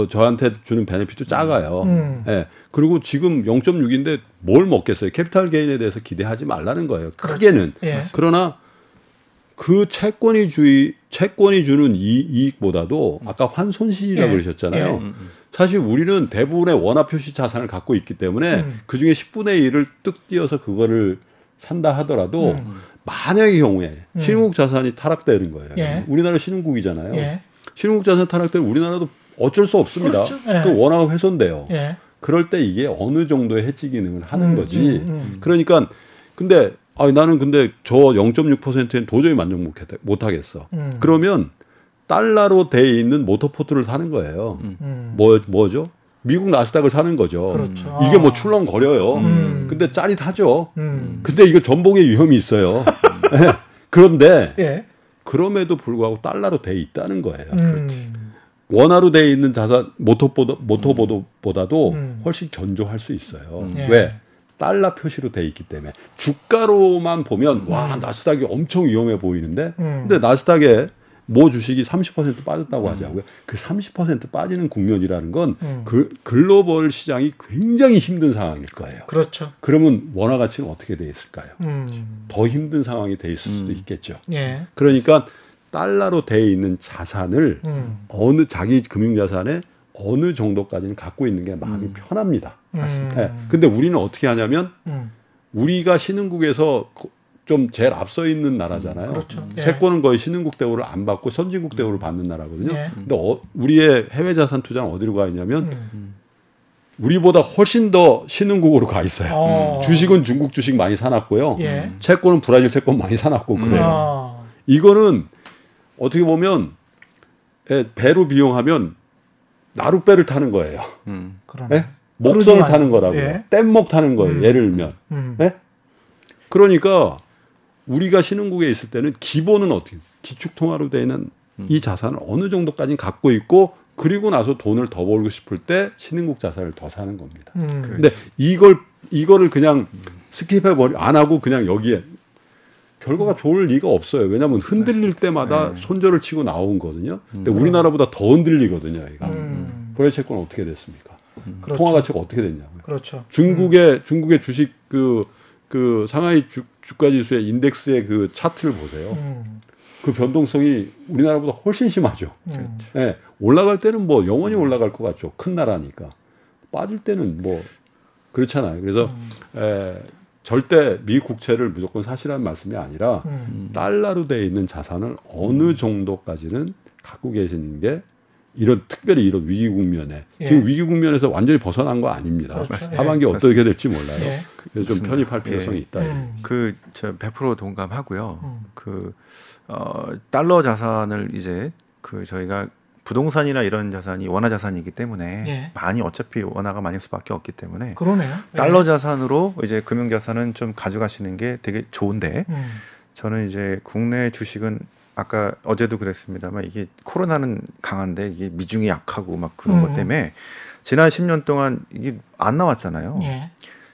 저한테 주는 베네핏도 작아요. 예. 그리고 지금 0.6인데 뭘 먹겠어요? 캐피탈 게인에 대해서 기대하지 말라는 거예요. 크게는. 예. 그러나 그 채권이 주는 이익보다도 아까 환손실이라고 그러셨잖아요. 사실 우리는 대부분의 원화 표시 자산을 갖고 있기 때문에 그중에 10분의 1을 뜩 띄어서 그거를 산다 하더라도 만약의 경우에 신흥국 자산이 타락되는 거예요. 예. 우리나라 신흥국이잖아요. 예. 신흥국 자산 타락되면 우리나라도 어쩔 수 없습니다. 그렇죠. 예. 그 원화가 훼손돼요. 예. 그럴 때 이게 어느 정도의 해지 기능을 하는 거지. 그러니까 근데 나는 근데 저 0.6%는 도저히 만족 못 하겠어. 그러면 달러로 돼 있는 모터포트를 사는 거예요. 뭐죠? 미국 나스닥을 사는 거죠. 그렇죠. 이게 뭐 출렁거려요. 근데 짜릿하죠. 근데 이거 전복의 위험이 있어요. 그런데 예. 그럼에도 불구하고 달러로 돼 있다는 거예요. 원화로 돼 있는 자산 모터보다도 훨씬 견조할 수 있어요. 예. 왜? 달러 표시로 돼 있기 때문에. 주가로만 보면 와 나스닥이 엄청 위험해 보이는데 근데 나스닥에 모 주식이 30% 빠졌다고 하자고요. 그 30% 빠지는 국면이라는 건 그 글로벌 시장이 굉장히 힘든 상황일 거예요. 그렇죠. 그러면 원화 가치는 어떻게 돼 있을까요? 더 힘든 상황이 돼 있을 수도 있겠죠. 예. 그러니까 달러로 돼 있는 자산을 어느 자기 금융자산에 어느 정도까지는 갖고 있는 게 마음이 편합니다. 맞습니다. 네. 근데 우리는 어떻게 하냐면 우리가 신흥국에서 좀 제일 앞서 있는 나라잖아요. 그렇죠. 예. 채권은 거의 신흥국 대우를 안 받고 선진국 대우를 받는 나라거든요. 예. 근데 우리의 해외 자산 투자는 어디로 가 있냐면 우리보다 훨씬 더 신흥국으로 가 있어요. 주식은 중국 주식 많이 사놨고요. 예. 채권은 브라질 채권 많이 사놨고 그래요. 이거는 어떻게 보면 배로 비용하면 나룻배를 타는 거예요. 예? 목선을 타는 거라고요. 예. 뗏목 타는 거예요. 예를 들면. 예? 그러니까 우리가 신흥국에 있을 때는 기본은 어떻게 기축통화로 되어 있는 이 자산을 어느 정도까지 갖고 있고 그리고 나서 돈을 더 벌고 싶을 때 신흥국 자산을 더 사는 겁니다. 근데 이거를 그냥 스킵해버리 안 하고 그냥 여기에 결과가 좋을 리가 없어요. 왜냐하면 흔들릴 때마다 손절을 치고 나온 거거든요. 근데 우리나라보다 더 흔들리거든요. 얘가. 브라질 채권 어떻게 됐습니까? 그렇죠. 통화 가치가 어떻게 됐냐고요. 그렇죠. 중국의 주식 그 상하이 주가 지수의 인덱스의 그 차트를 보세요. 그 변동성이 우리나라보다 훨씬 심하죠. 네, 올라갈 때는 뭐 영원히 올라갈 것 같죠. 큰 나라니까. 빠질 때는 뭐 그렇잖아요. 그래서 절대 미국 국채를 무조건 사시라는 말씀이 아니라 달러로 되어 있는 자산을 어느 정도까지는 갖고 계시는 게 특별히 이런 위기 국면에 지금 위기 국면에서 완전히 벗어난 거 아닙니다. 그렇죠. 하반기 어떻게 될지 몰라요. 그래서 좀 맞습니다. 편입할 필요성이 있다. 저 100% 동감하고요. 달러 자산을 이제 저희가 부동산이나 이런 자산이 원화 자산이기 때문에 많이 어차피 원화가 많을 수밖에 없기 때문에 그러네요. 달러 자산으로 이제 금융 자산은 좀 가져가시는 게 되게 좋은데 저는 이제 국내 주식은 아까 어제도 그랬습니다만 이게 코로나는 강한데 이게 미중이 약하고 막 그런 것 때문에 지난 10년 동안 이게 안 나왔잖아요.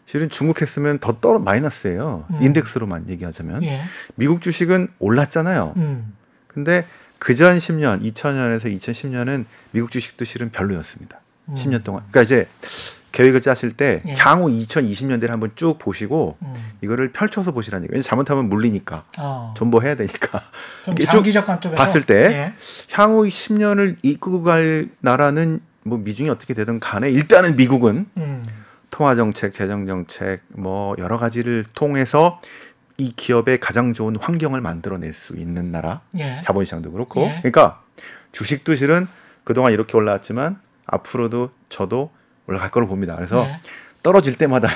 실은 중국 했으면 더 마이너스예요. 인덱스로만 얘기하자면. 미국 주식은 올랐잖아요. 근데 그전 10년, 2000년에서 2010년은 미국 주식도 실은 별로였습니다. 10년 동안. 그러니까 이제 계획을 짜실 때 향후 2020년대를 한번 쭉 보시고 이거를 펼쳐서 보시라는 얘기예요. 잘못하면 물리니까. 존버해야 되니까. 좀 장기적 관점에서 봤을 때 향후 10년을 이끌고 갈 나라는 뭐 미중이 어떻게 되든 간에 일단은 미국은 통화정책, 재정정책 뭐 여러 가지를 통해서 이 기업에 가장 좋은 환경을 만들어낼 수 있는 나라. 자본시장도 그렇고. 그러니까 주식도 실은 그동안 이렇게 올라왔지만 앞으로도 저도 올라갈 거로 봅니다. 그래서 떨어질 때마다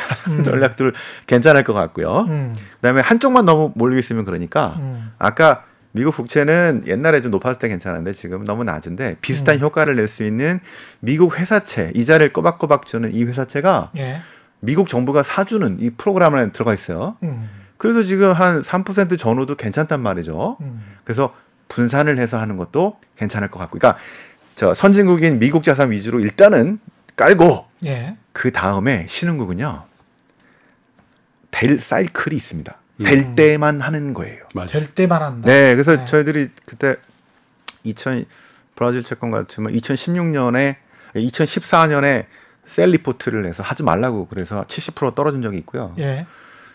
전략들 괜찮을 것 같고요. 그다음에 한쪽만 너무 몰리고 있으면 그러니까 아까 미국 국채는 옛날에 좀 높았을 때 괜찮은데 지금 너무 낮은데 비슷한 효과를 낼 수 있는 미국 회사채 이자를 꼬박꼬박 주는 이 회사채가 미국 정부가 사주는 이 프로그램 안에 들어가 있어요. 그래서 지금 한 3% 전후도 괜찮단 말이죠. 그래서 분산을 해서 하는 것도 괜찮을 것 같고, 그러니까 저 선진국인 미국 자산 위주로 일단은 깔고 그 다음에 신흥국은요 될 사이클이 있습니다. 될 때만 하는 거예요. 될 때만 한다. 네, 그래서 저희들이 그때 브라질 채권 같으면 2014년에 셀 리포트를 해서 하지 말라고 그래서 70% 떨어진 적이 있고요.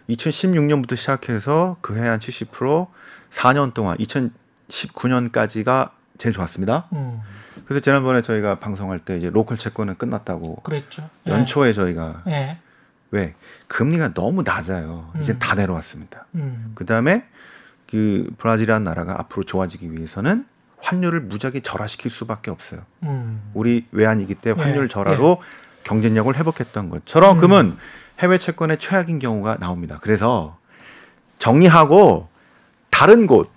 2016년부터 시작해서 그 해 한 70% 4년 동안 2019년까지가 제일 좋았습니다. 그래서 지난번에 저희가 방송할 때 이제 로컬 채권은 끝났다고 그랬죠. 연초에 저희가 왜 금리가 너무 낮아요. 이제 다 내려왔습니다. 그다음에 그 브라질이라는 나라가 앞으로 좋아지기 위해서는 환율을 무지하게 절하시킬 수밖에 없어요. 우리 외환위기 때 환율 절하로 경쟁력을 회복했던 것처럼 그러면 해외 채권의 최악인 경우가 나옵니다. 그래서 정리하고 다른 곳,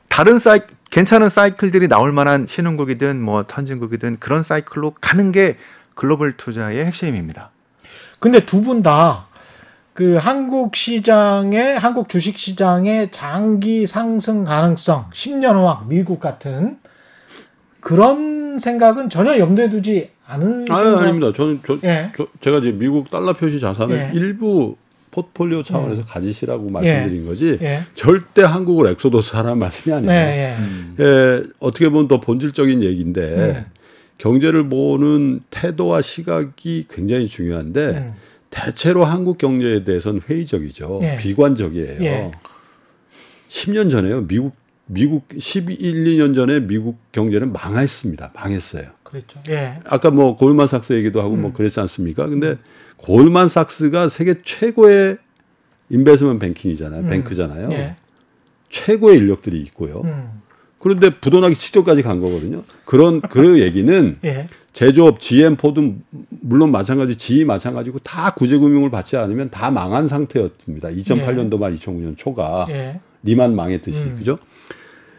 괜찮은 사이클들이 나올 만한 신흥국이든 뭐 선진국이든 그런 사이클로 가는 게 글로벌 투자의 핵심입니다. 근데 두 분 다 그 한국 주식 시장의 장기 상승 가능성, 10년 호황, 미국 같은 그런 생각은 전혀 염두에 두지 않으신 아닙니다. 제가 이제 미국 달러 표시 자산을 일부 포트폴리오 차원에서 가지시라고 말씀드린 거지 절대 한국을 엑소더스 하라는 말씀이 아니에요. 어떻게 보면 더 본질적인 얘기인데 경제를 보는 태도와 시각이 굉장히 중요한데 대체로 한국 경제에 대해서는 회의적이죠. 비관적이에요. 10년 전에요. 미국 11, 12년 전에 미국 경제는 망했어요. 그렇죠. 아까 뭐 골드만삭스 얘기도 하고 뭐 그랬지 않습니까? 근데 골드만삭스가 세계 최고의 인베스트먼트 뱅킹이잖아요. 뱅크잖아요. 최고의 인력들이 있고요. 그런데 부도나기 직전까지 간 거거든요. 그 얘기는 제조업, GM, 포드 물론 마찬가지, GE 마찬가지고 다 구제금융을 받지 않으면 다 망한 상태였습니다. 2008년도 말 2009년 초가 리만 망했듯이 그죠?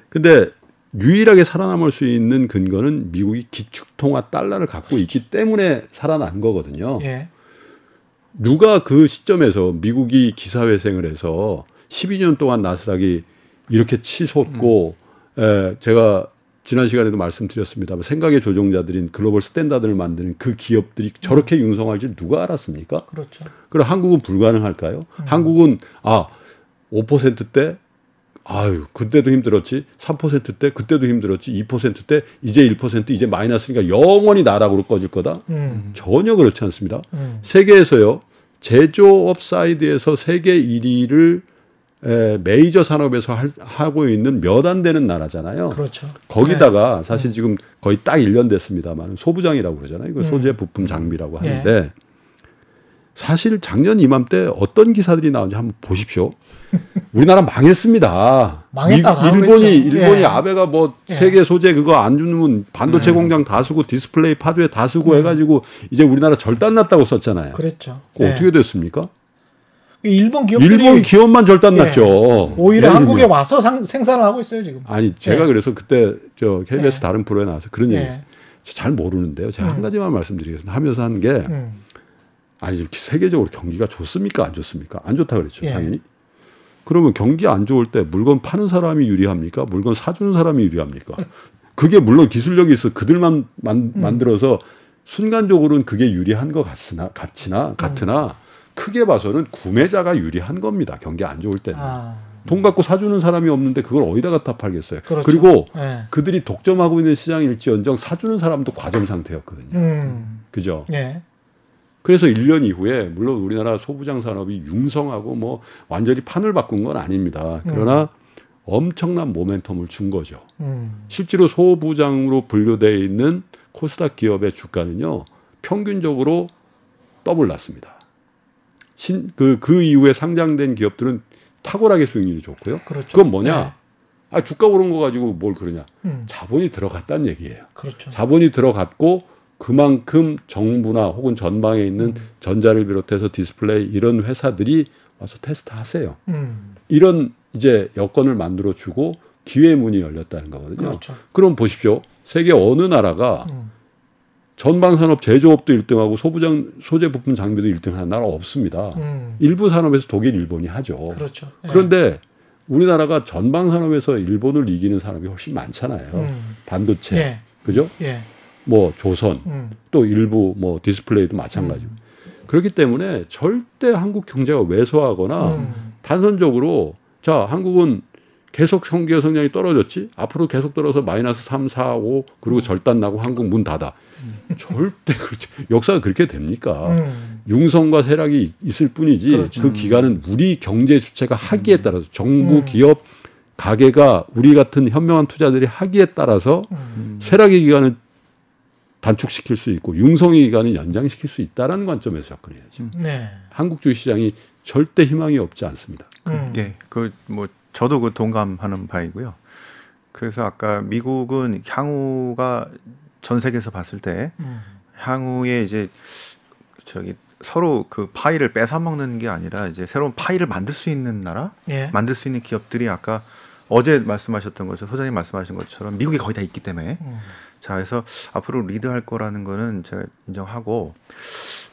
근데 유일하게 살아남을 수 있는 근거는 미국이 기축통화 달러를 갖고 있기 때문에 살아난 거거든요. 누가 그 시점에서 미국이 기사회생을 해서 12년 동안 나스닥이 이렇게 치솟고 제가 지난 시간에도 말씀드렸습니다. 생각의 조종자들인 글로벌 스탠다드를 만드는 그 기업들이 저렇게 융성할 줄 누가 알았습니까? 그렇죠. 그럼 한국은 불가능할까요? 한국은 5%대 그때도 힘들었지. 3%대 그때도 힘들었지. 2%대 이제 1% 이제 마이너스니까 영원히 나락으로 꺼질 거다. 전혀 그렇지 않습니다. 세계에서요. 제조업 사이드에서 세계 1위를 메이저 산업에서 하고 있는 몇 안 되는 나라잖아요. 그렇죠. 거기다가 사실 지금 거의 딱 1년 됐습니다만 소부장이라고 그러잖아요. 이거 소재, 부품, 장비라고 하는데 사실 작년 이맘때 어떤 기사들이 나온지 한번 보십시오. 우리나라 망했습니다. 일본이 아베가 뭐 세계 소재 그거 안 주면 반도체 공장 다 쓰고 디스플레이 파주에 다 쓰고 해가지고 이제 우리나라 절단 났다고 썼잖아요. 그랬죠. 어떻게 됐습니까? 일본 기업만 절단 났죠. 오히려 한국에 와서 생산을 하고 있어요 지금. 아니 제가 그래서 그때 저 KBS 다른 프로에 나와서 그런 얘기했어요. 잘 모르는데요. 제가 한 가지만 말씀드리겠습니다. 하면서 하는 게 아니 지금 세계적으로 경기가 좋습니까 안 좋습니까? 안 좋다 그랬죠 당연히. 그러면 경기 안 좋을 때 물건 파는 사람이 유리합니까? 물건 사주는 사람이 유리합니까? 그게 물론 기술력이 있어 그들만 만들어서 순간적으로는 그게 유리한 것 같으나 크게 봐서는 구매자가 유리한 겁니다. 경기 안 좋을 때는. 돈 갖고 사주는 사람이 없는데 그걸 어디다 갖다 팔겠어요. 그렇죠. 그리고 그들이 독점하고 있는 시장일지언정 사주는 사람도 과점 상태였거든요. 그죠? 그래서 1년 이후에 물론 우리나라 소부장 산업이 융성하고 뭐 완전히 판을 바꾼 건 아닙니다. 그러나 엄청난 모멘텀을 준 거죠. 실제로 소부장으로 분류되어 있는 코스닥 기업의 주가는요. 평균적으로 더블 났습니다. 그 이후에 상장된 기업들은 탁월하게 수익률이 좋고요. 그렇죠. 그건 뭐냐? 주가 오른 거 가지고 뭘 그러냐? 자본이 들어갔다는 얘기예요. 그렇죠. 자본이 들어갔고 그만큼 정부나 혹은 전방에 있는 전자를 비롯해서 디스플레이 이런 회사들이 와서 테스트하세요. 이런 이제 여건을 만들어 주고 기회의 문이 열렸다는 거거든요. 그렇죠. 그럼 보십시오. 세계 어느 나라가 전방산업 제조업도 1등하고 소재 부품 장비도 1등하는 나라 없습니다. 일부 산업에서 독일, 일본이 하죠. 그렇죠. 그런데 우리나라가 전방산업에서 일본을 이기는 산업이 훨씬 많잖아요. 반도체, 그죠? 뭐 조선, 또 일부 뭐 디스플레이도 마찬가지고. 그렇기 때문에 절대 한국 경제가 왜소하거나 단선적으로 자 한국은 계속 경제 성장이 떨어졌지 앞으로 계속 떨어져서 마이너스 3, 4, 5 그리고 절단 나고 한국 문 닫아. 절대 그렇죠. 역사가 그렇게 됩니까? 융성과 쇠락이 있을 뿐이지 그렇죠. 그 기간은 우리 경제 주체가 하기에 따라서 정부, 기업, 가게가 우리 같은 현명한 투자들이 하기에 따라서 쇠락의 기간은 단축시킬 수 있고 융성의 기간은 연장시킬 수 있다는 관점에서 접근해야죠. 한국 주시장이 절대 희망이 없지 않습니다. 뭐 저도 그 동감하는 바이고요. 그래서 아까 미국은 향후가 전 세계에서 봤을 때 향후에 이제 서로 그 파이를 뺏어 먹는 게 아니라 이제 새로운 파이를 만들 수 있는 나라, 만들 수 있는 기업들이 아까 어제 말씀하셨던 것처럼 소장님 말씀하신 것처럼 미국이 거의 다 있기 때문에 자, 그래서 앞으로 리드할 거라는 거는 제가 인정하고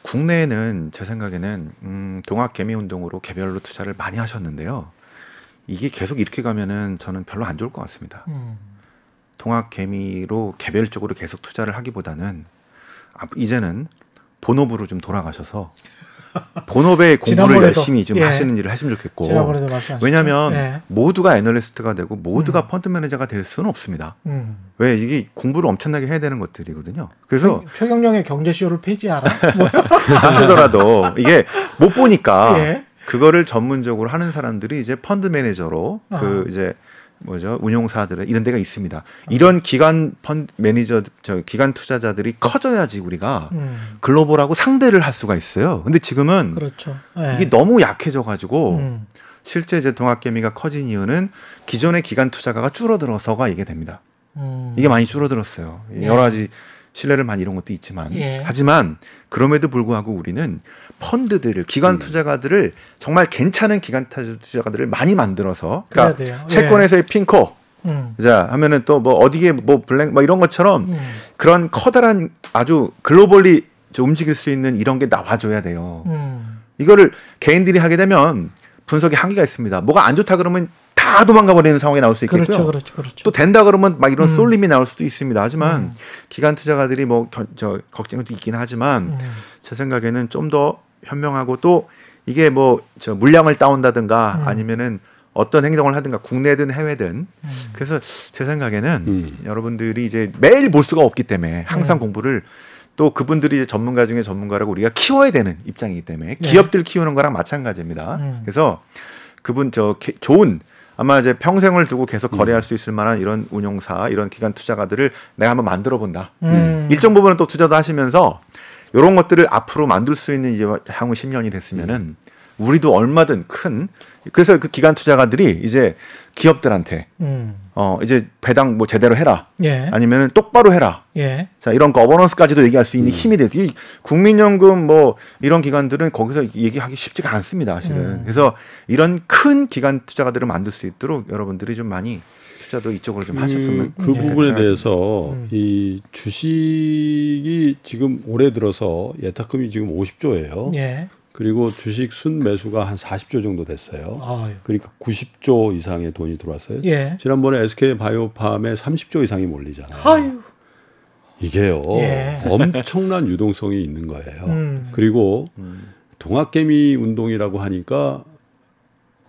국내에는 제 생각에는 동학개미운동으로 개별로 투자를 많이 하셨는데요. 이게 계속 이렇게 가면은 저는 별로 안 좋을 것 같습니다. 동학개미로 개별적으로 계속 투자를 하기보다는 이제는 본업으로 좀 돌아가셔서 본업의 공부를 열심히 좀 하시는 일을 하시면 좋겠고 왜냐하면 모두가 애널리스트가 되고 모두가 펀드 매니저가 될 수는 없습니다. 왜 이게 공부를 엄청나게 해야 되는 것들이거든요. 그래서 최경영의 경제쇼를 폐지하라 하시더라도 이게 못 보니까 그거를 전문적으로 하는 사람들이 이제 펀드 매니저로 그 이제 뭐죠 운용사들 이런 데가 있습니다. 이런 기관 펀드 매니저 기관 투자자들이 커져야지 우리가 글로벌하고 상대를 할 수가 있어요. 근데 지금은 그렇죠. 이게 너무 약해져가지고 실제 이제 동학개미가 커진 이유는 기존의 기관 투자가가 줄어들어서가 이게 됩니다. 이게 많이 줄어들었어요. 여러 가지 신뢰를 많이 이런 것도 있지만 하지만 그럼에도 불구하고 우리는 펀드들을 기관 투자가들을 정말 괜찮은 기관 투자가들을 많이 만들어서 그러니까 채권에서의 핀코 자 하면은 또 뭐 어디에 뭐 블랙 뭐 이런 것처럼 그런 커다란 아주 글로벌리 움직일 수 있는 이런 게 나와줘야 돼요. 이거를 개인들이 하게 되면 분석의 한계가 있습니다. 뭐가 안 좋다 그러면 다 도망가 버리는 상황이 나올 수 있겠고요. 그렇죠. 또 된다 그러면 막 이런 쏠림이 나올 수도 있습니다. 하지만 기관 투자가들이 뭐 걱정도 있긴 하지만 제 생각에는 좀 더 현명하고 또 이게 뭐 물량을 따온다든가 아니면은 어떤 행동을 하든가 국내든 해외든 그래서 제 생각에는 여러분들이 이제 매일 볼 수가 없기 때문에 항상 공부를 또 그분들이 이제 전문가 중에 전문가라고 우리가 키워야 되는 입장이기 때문에 기업들 키우는 거랑 마찬가지입니다. 그래서 그분 좋은 아마 이제 평생을 두고 계속 거래할 수 있을 만한 이런 운용사 이런 기관 투자가들을 내가 한번 만들어 본다. 일정 부분은 또 투자도 하시면서 이런 것들을 앞으로 만들 수 있는 이제 향후 10년이 됐으면은 우리도 얼마든 큰 그래서 그 기관 투자가들이 이제 기업들한테 이제 배당 뭐 제대로 해라 아니면은 똑바로 해라 자 이런 거버넌스까지도 얘기할 수 있는 힘이 돼. 이 국민연금 뭐 이런 기관들은 거기서 얘기하기 쉽지가 않습니다 사실은. 그래서 이런 큰 기관 투자가들을 만들 수 있도록 여러분들이 좀 많이 투자도 이쪽으로 좀 하셨으면 그 부분에 대해서 이 주식이 지금 올해 들어서 예탁금이 지금 50조예요. 그리고 주식 순매수가 한 40조 정도 됐어요. 그러니까 90조 이상의 돈이 들어왔어요. 지난번에 SK바이오팜에 30조 이상이 몰리잖아요. 이게요. 엄청난 유동성이 있는 거예요. 그리고 동학개미 운동이라고 하니까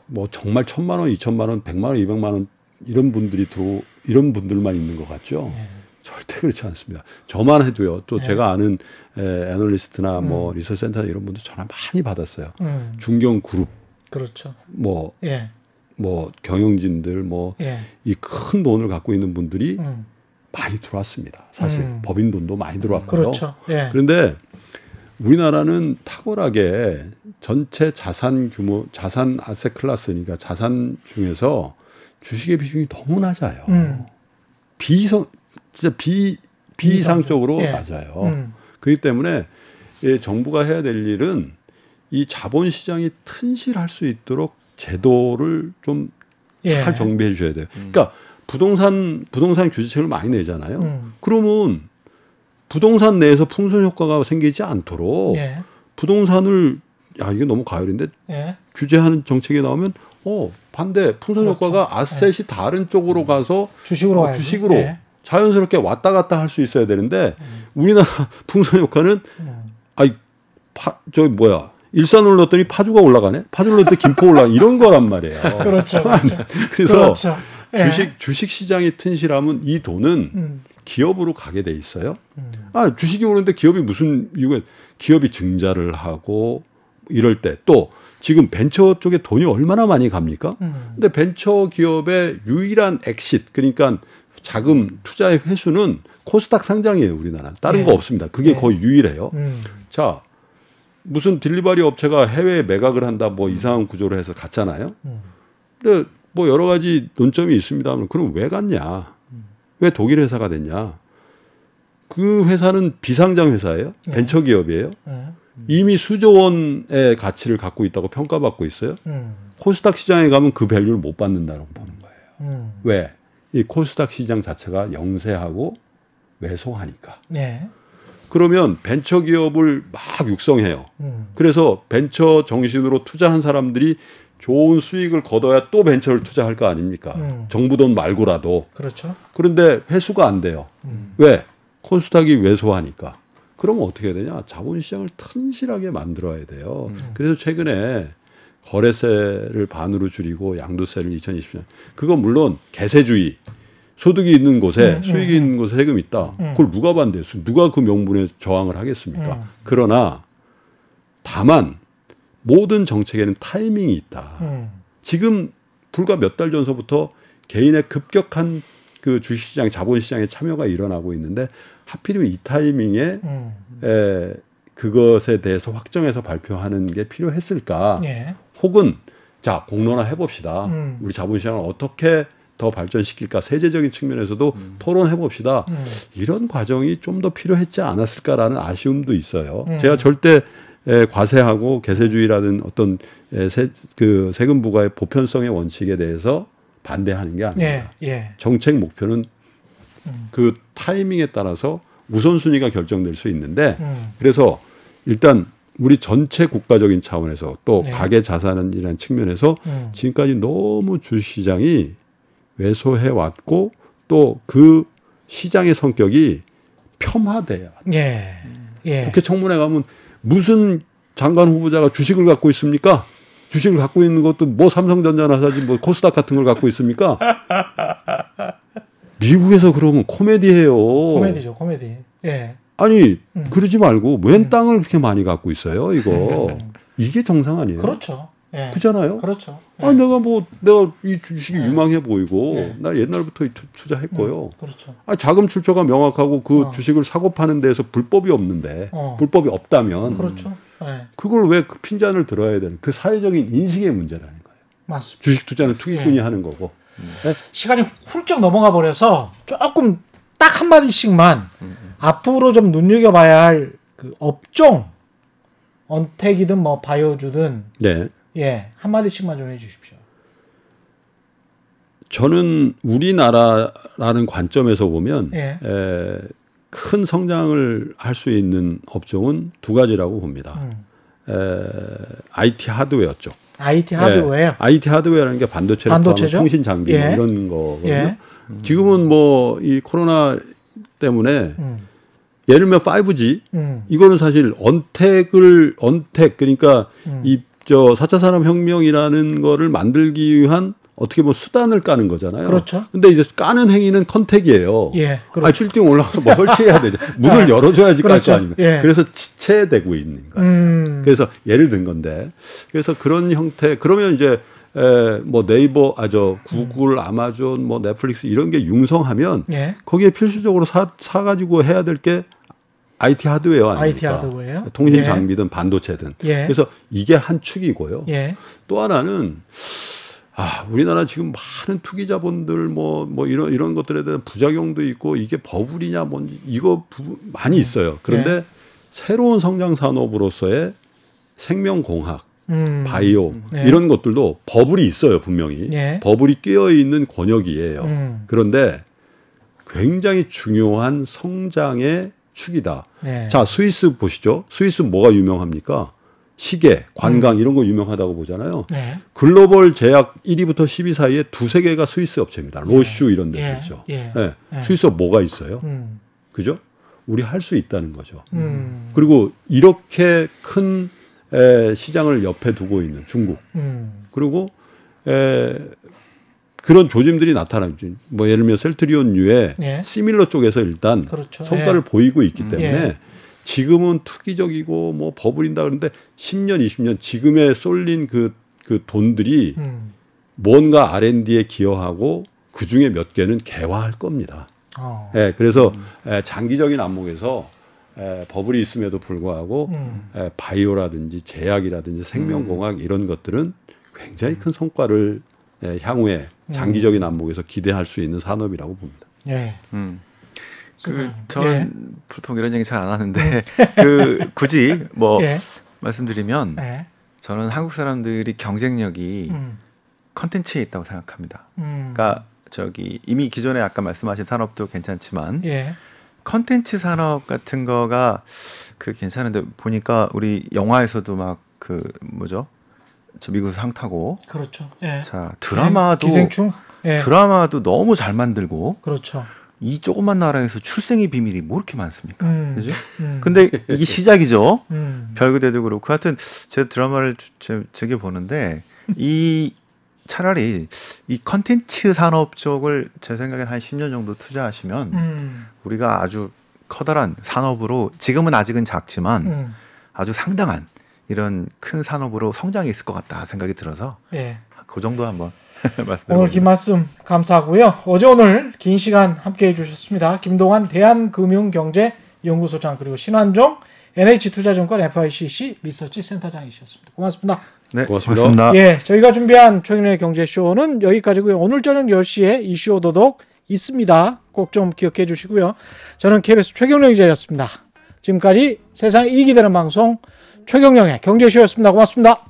뭐 정말 1,000만 원, 2,000만 원, 100만 원, 200만 원 이런 분들이 이런 분들만 있는 것 같죠. 절대 그렇지 않습니다. 저만 해도요. 또 제가 아는 애널리스트나 뭐 리서치 센터 이런 분들 전화 많이 받았어요. 중견 그룹, 그렇죠. 뭐 경영진들 뭐 이 큰 돈을 갖고 있는 분들이 많이 들어왔습니다. 사실 법인 돈도 많이 들어왔고요. 그렇죠. 그런데 우리나라는 탁월하게 전체 자산 규모, 자산 아세 클래스니까 자산 중에서 주식의 비중이 너무 낮아요. 진짜 비이상적으로 낮아요. 그렇기 때문에 정부가 해야 될 일은 이 자본시장이 튼실할 수 있도록 제도를 좀 잘 정비해 주셔야 돼요. 그러니까 부동산 규제책을 많이 내잖아요. 그러면 부동산 내에서 풍선 효과가 생기지 않도록 부동산을 이게 너무 가열인데 규제하는 정책이 나오면 반대 풍선 효과가 아셋이 다른 쪽으로 가서 주식으로 자연스럽게 왔다 갔다 할 수 있어야 되는데 우리나라 풍선 효과는 일산 올랐더니 파주가 올라가네. 파주 올랐더니 김포 올라가 이런 거란 말이에요. 그렇죠. 그래서 주식 시장이 튼실하면 이 돈은 기업으로 가게 돼 있어요. 주식이 오르는데 기업이 무슨 이유가 기업이 증자를 하고 이럴 때 또 지금 벤처 쪽에 돈이 얼마나 많이 갑니까? 근데 벤처 기업의 유일한 엑싯 그러니까 자금 투자의 회수는 코스닥 상장이에요. 우리나라는 다른 거 없습니다. 그게 거의 유일해요. 자 무슨 딜리버리 업체가 해외에 매각을 한다 뭐 이상한 구조로 해서 갔잖아요. 근데 뭐 여러 가지 논점이 있습니다. 그럼 왜 갔냐? 왜 독일 회사가 됐냐? 그 회사는 비상장 회사예요. 벤처 기업이에요. 이미 수조 원의 가치를 갖고 있다고 평가받고 있어요. 코스닥 시장에 가면 그 밸류를 못 받는다고 보는 거예요. 왜? 이 코스닥 시장 자체가 영세하고 왜소하니까. 네. 그러면 벤처 기업을 막 육성해요. 그래서 벤처 정신으로 투자한 사람들이 좋은 수익을 거둬야 또 벤처를 투자할 거 아닙니까? 정부 돈 말고라도. 그렇죠. 그런데 회수가 안 돼요. 왜? 코스닥이 왜소하니까. 그러면 어떻게 해야 되냐? 자본시장을 튼실하게 만들어야 돼요. 그래서 최근에 거래세를 반으로 줄이고 양도세를 2020년. 그건 물론 개세주의. 소득이 있는 곳에 수익이 있는 곳에 세금이 있다. 그걸 누가 반대했어요? 누가 그 명분에 저항을 하겠습니까? 그러나 다만 모든 정책에는 타이밍이 있다. 지금 불과 몇 달 전서부터 개인의 급격한 그 주식시장, 자본시장의 참여가 일어나고 있는데 하필이면 이 타이밍에 그것에 대해서 확정해서 발표하는 게 필요했을까? 예. 혹은 자 공론화 해봅시다. 우리 자본시장을 어떻게 더 발전시킬까? 세제적인 측면에서도 토론해봅시다. 이런 과정이 좀 더 필요했지 않았을까라는 아쉬움도 있어요. 제가 절대 과세하고 개세주의라는 어떤 세금 부과의 보편성의 원칙에 대해서 반대하는 게 아닙니다. 예. 예. 정책 목표는 그 타이밍에 따라서 우선순위가 결정될 수 있는데 그래서 일단 우리 전체 국가적인 차원에서 또 네. 가계 자산이라는 측면에서 지금까지 너무 주시장이 왜소해 왔고 또 그 시장의 성격이 폄하돼요. 예. 예. 국회 청문회 가면 무슨 장관 후보자가 주식을 갖고 있습니까? 주식을 갖고 있는 것도 뭐 삼성전자나 사지 뭐 코스닥 같은 걸 갖고 있습니까? 미국에서 그러면 코미디예요. 코미디죠, 코미디. 예. 아니 그러지 말고 웬 땅을 그렇게 많이 갖고 있어요? 이거 이게 정상 아니에요? 그렇죠. 예. 그렇잖아요. 그렇죠. 예. 아 내가 이 주식이 유망해 보이고 나 옛날부터 투자했고요. 그렇죠. 아 자금 출처가 명확하고 그 주식을 사고 파는 데에서 불법이 없는데 불법이 없다면 그렇죠. 예. 그걸 왜 그 핀잔을 들어야 되는 그 사회적인 인식의 문제라는 거예요. 맞습니다. 주식 투자는 투기꾼이 하는 거고. 시간이 훌쩍 넘어가 버려서 조금 딱 한 마디씩만 앞으로 좀 눈여겨봐야 할 그 업종 언택이든 뭐 바이오주든 네. 예, 한 마디씩만 좀 해주십시오. 저는 우리나라라는 관점에서 보면 예. 큰 성장을 할 수 있는 업종은 두 가지라고 봅니다. IT 하드웨어 쪽. IT 하드웨어. 네. IT 하드웨어라는 게 반도체를 포함한 통신 장비 예. 이런 거거든요. 예. 지금은 뭐 이 코로나 때문에 예를 들면 5G 이거는 사실 언택 그러니까 이 4차 산업혁명이라는 거를 만들기 위한 어떻게 보면 수단을 까는 거잖아요. 그렇죠. 근데 이제 까는 행위는 컨택이에요. 예, 그렇죠. 아, 빌딩 올라가서 뭐 설치해야 되죠. 문을 열어줘야지 깔 그렇죠. 거 아닙니까? 예. 그래서 지체되고 있는 거예요. 그래서 예를 든 건데, 그래서 그런 형태, 그러면 이제 뭐 네이버, 구글, 아마존, 뭐 넷플릭스 이런 게 융성하면 예. 거기에 필수적으로 사가지고 해야 될 게 IT 하드웨어 아닙니까? IT 하드웨어. 통신 예. 장비든 반도체든. 예. 그래서 이게 한 축이고요. 예. 또 하나는 우리나라 지금 많은 투기 자본들 뭐 이런 것들에 대한 부작용도 있고 이게 버블이냐 뭔지 이거 많이 있어요. 그런데 새로운 성장 산업으로서의 생명공학, 바이오 이런 것들도 버블이 있어요, 분명히. 버블이 끼어 있는 권역이에요. 그런데 굉장히 중요한 성장의 축이다. 자, 스위스 보시죠. 스위스 뭐가 유명합니까? 시계, 관광 이런 거 유명하다고 보잖아요. 글로벌 제약 1위부터 10위 사이에 두세 개가 스위스 업체입니다. 로슈 이런 데들이죠. 스위스 뭐가 있어요? 그죠? 우리 할 수 있다는 거죠. 그리고 이렇게 큰 시장을 옆에 두고 있는 중국. 그리고 그런 조짐들이 나타나죠. 뭐 예를 들면 셀트리온유의 시밀러 쪽에서 일단 그렇죠. 성과를 보이고 있기 때문에 지금은 투기적이고 뭐 버블인다 그러는데 10년, 20년 지금에 쏠린 그 돈들이 뭔가 R&D에 기여하고 그 중에 몇 개는 개화할 겁니다. 그래서 장기적인 안목에서 버블이 있음에도 불구하고 바이오라든지 제약이라든지 생명공학 이런 것들은 굉장히 큰 성과를 향후에 장기적인 안목에서 기대할 수 있는 산업이라고 봅니다. 저는 보통 이런 얘기 잘 안 하는데 굳이 뭐 말씀드리면 저는 한국 사람들이 경쟁력이 컨텐츠에 있다고 생각합니다. 그러니까 이미 기존에 아까 말씀하신 산업도 괜찮지만 컨텐츠 산업 같은 거가 그 괜찮은데 보니까 우리 영화에서도 막 그 뭐죠? 저 미국에서 상 타고. 그렇죠. 예. 자, 드라마도 기생충. 예. 드라마도 너무 잘 만들고. 그렇죠. 이 조그만 나라에서 출생의 비밀이 뭐 이렇게 많습니까? 그죠? 근데 이게 시작이죠. 별그대도 그렇고 하여튼 제 드라마를 제게 보는데 이 차라리 이 컨텐츠 산업 쪽을 제 생각엔 한 10년 정도 투자하시면 우리가 아주 커다란 산업으로 지금은 아직은 작지만 아주 상당한 이런 큰 산업으로 성장이 있을 것 같다 생각이 들어서 예. 그 정도 한번 말씀드립니다. 오늘 긴 말씀 감사하고요. 어제 오늘 긴 시간 함께해 주셨습니다. 김동환 대한금융경제연구소장 그리고 신환종 NH투자증권 FICC 리서치 센터장이셨습니다. 고맙습니다. 네, 고맙습니다. 예, 저희가 준비한 최경영의 경제쇼는 여기까지고요. 오늘 저녁 10시에 이슈 오도독 있습니다. 꼭 좀 기억해 주시고요. 저는 KBS 최경영 기자였습니다. 지금까지 세상이 이익이 되는 방송 최경영의 경제쇼였습니다. 고맙습니다.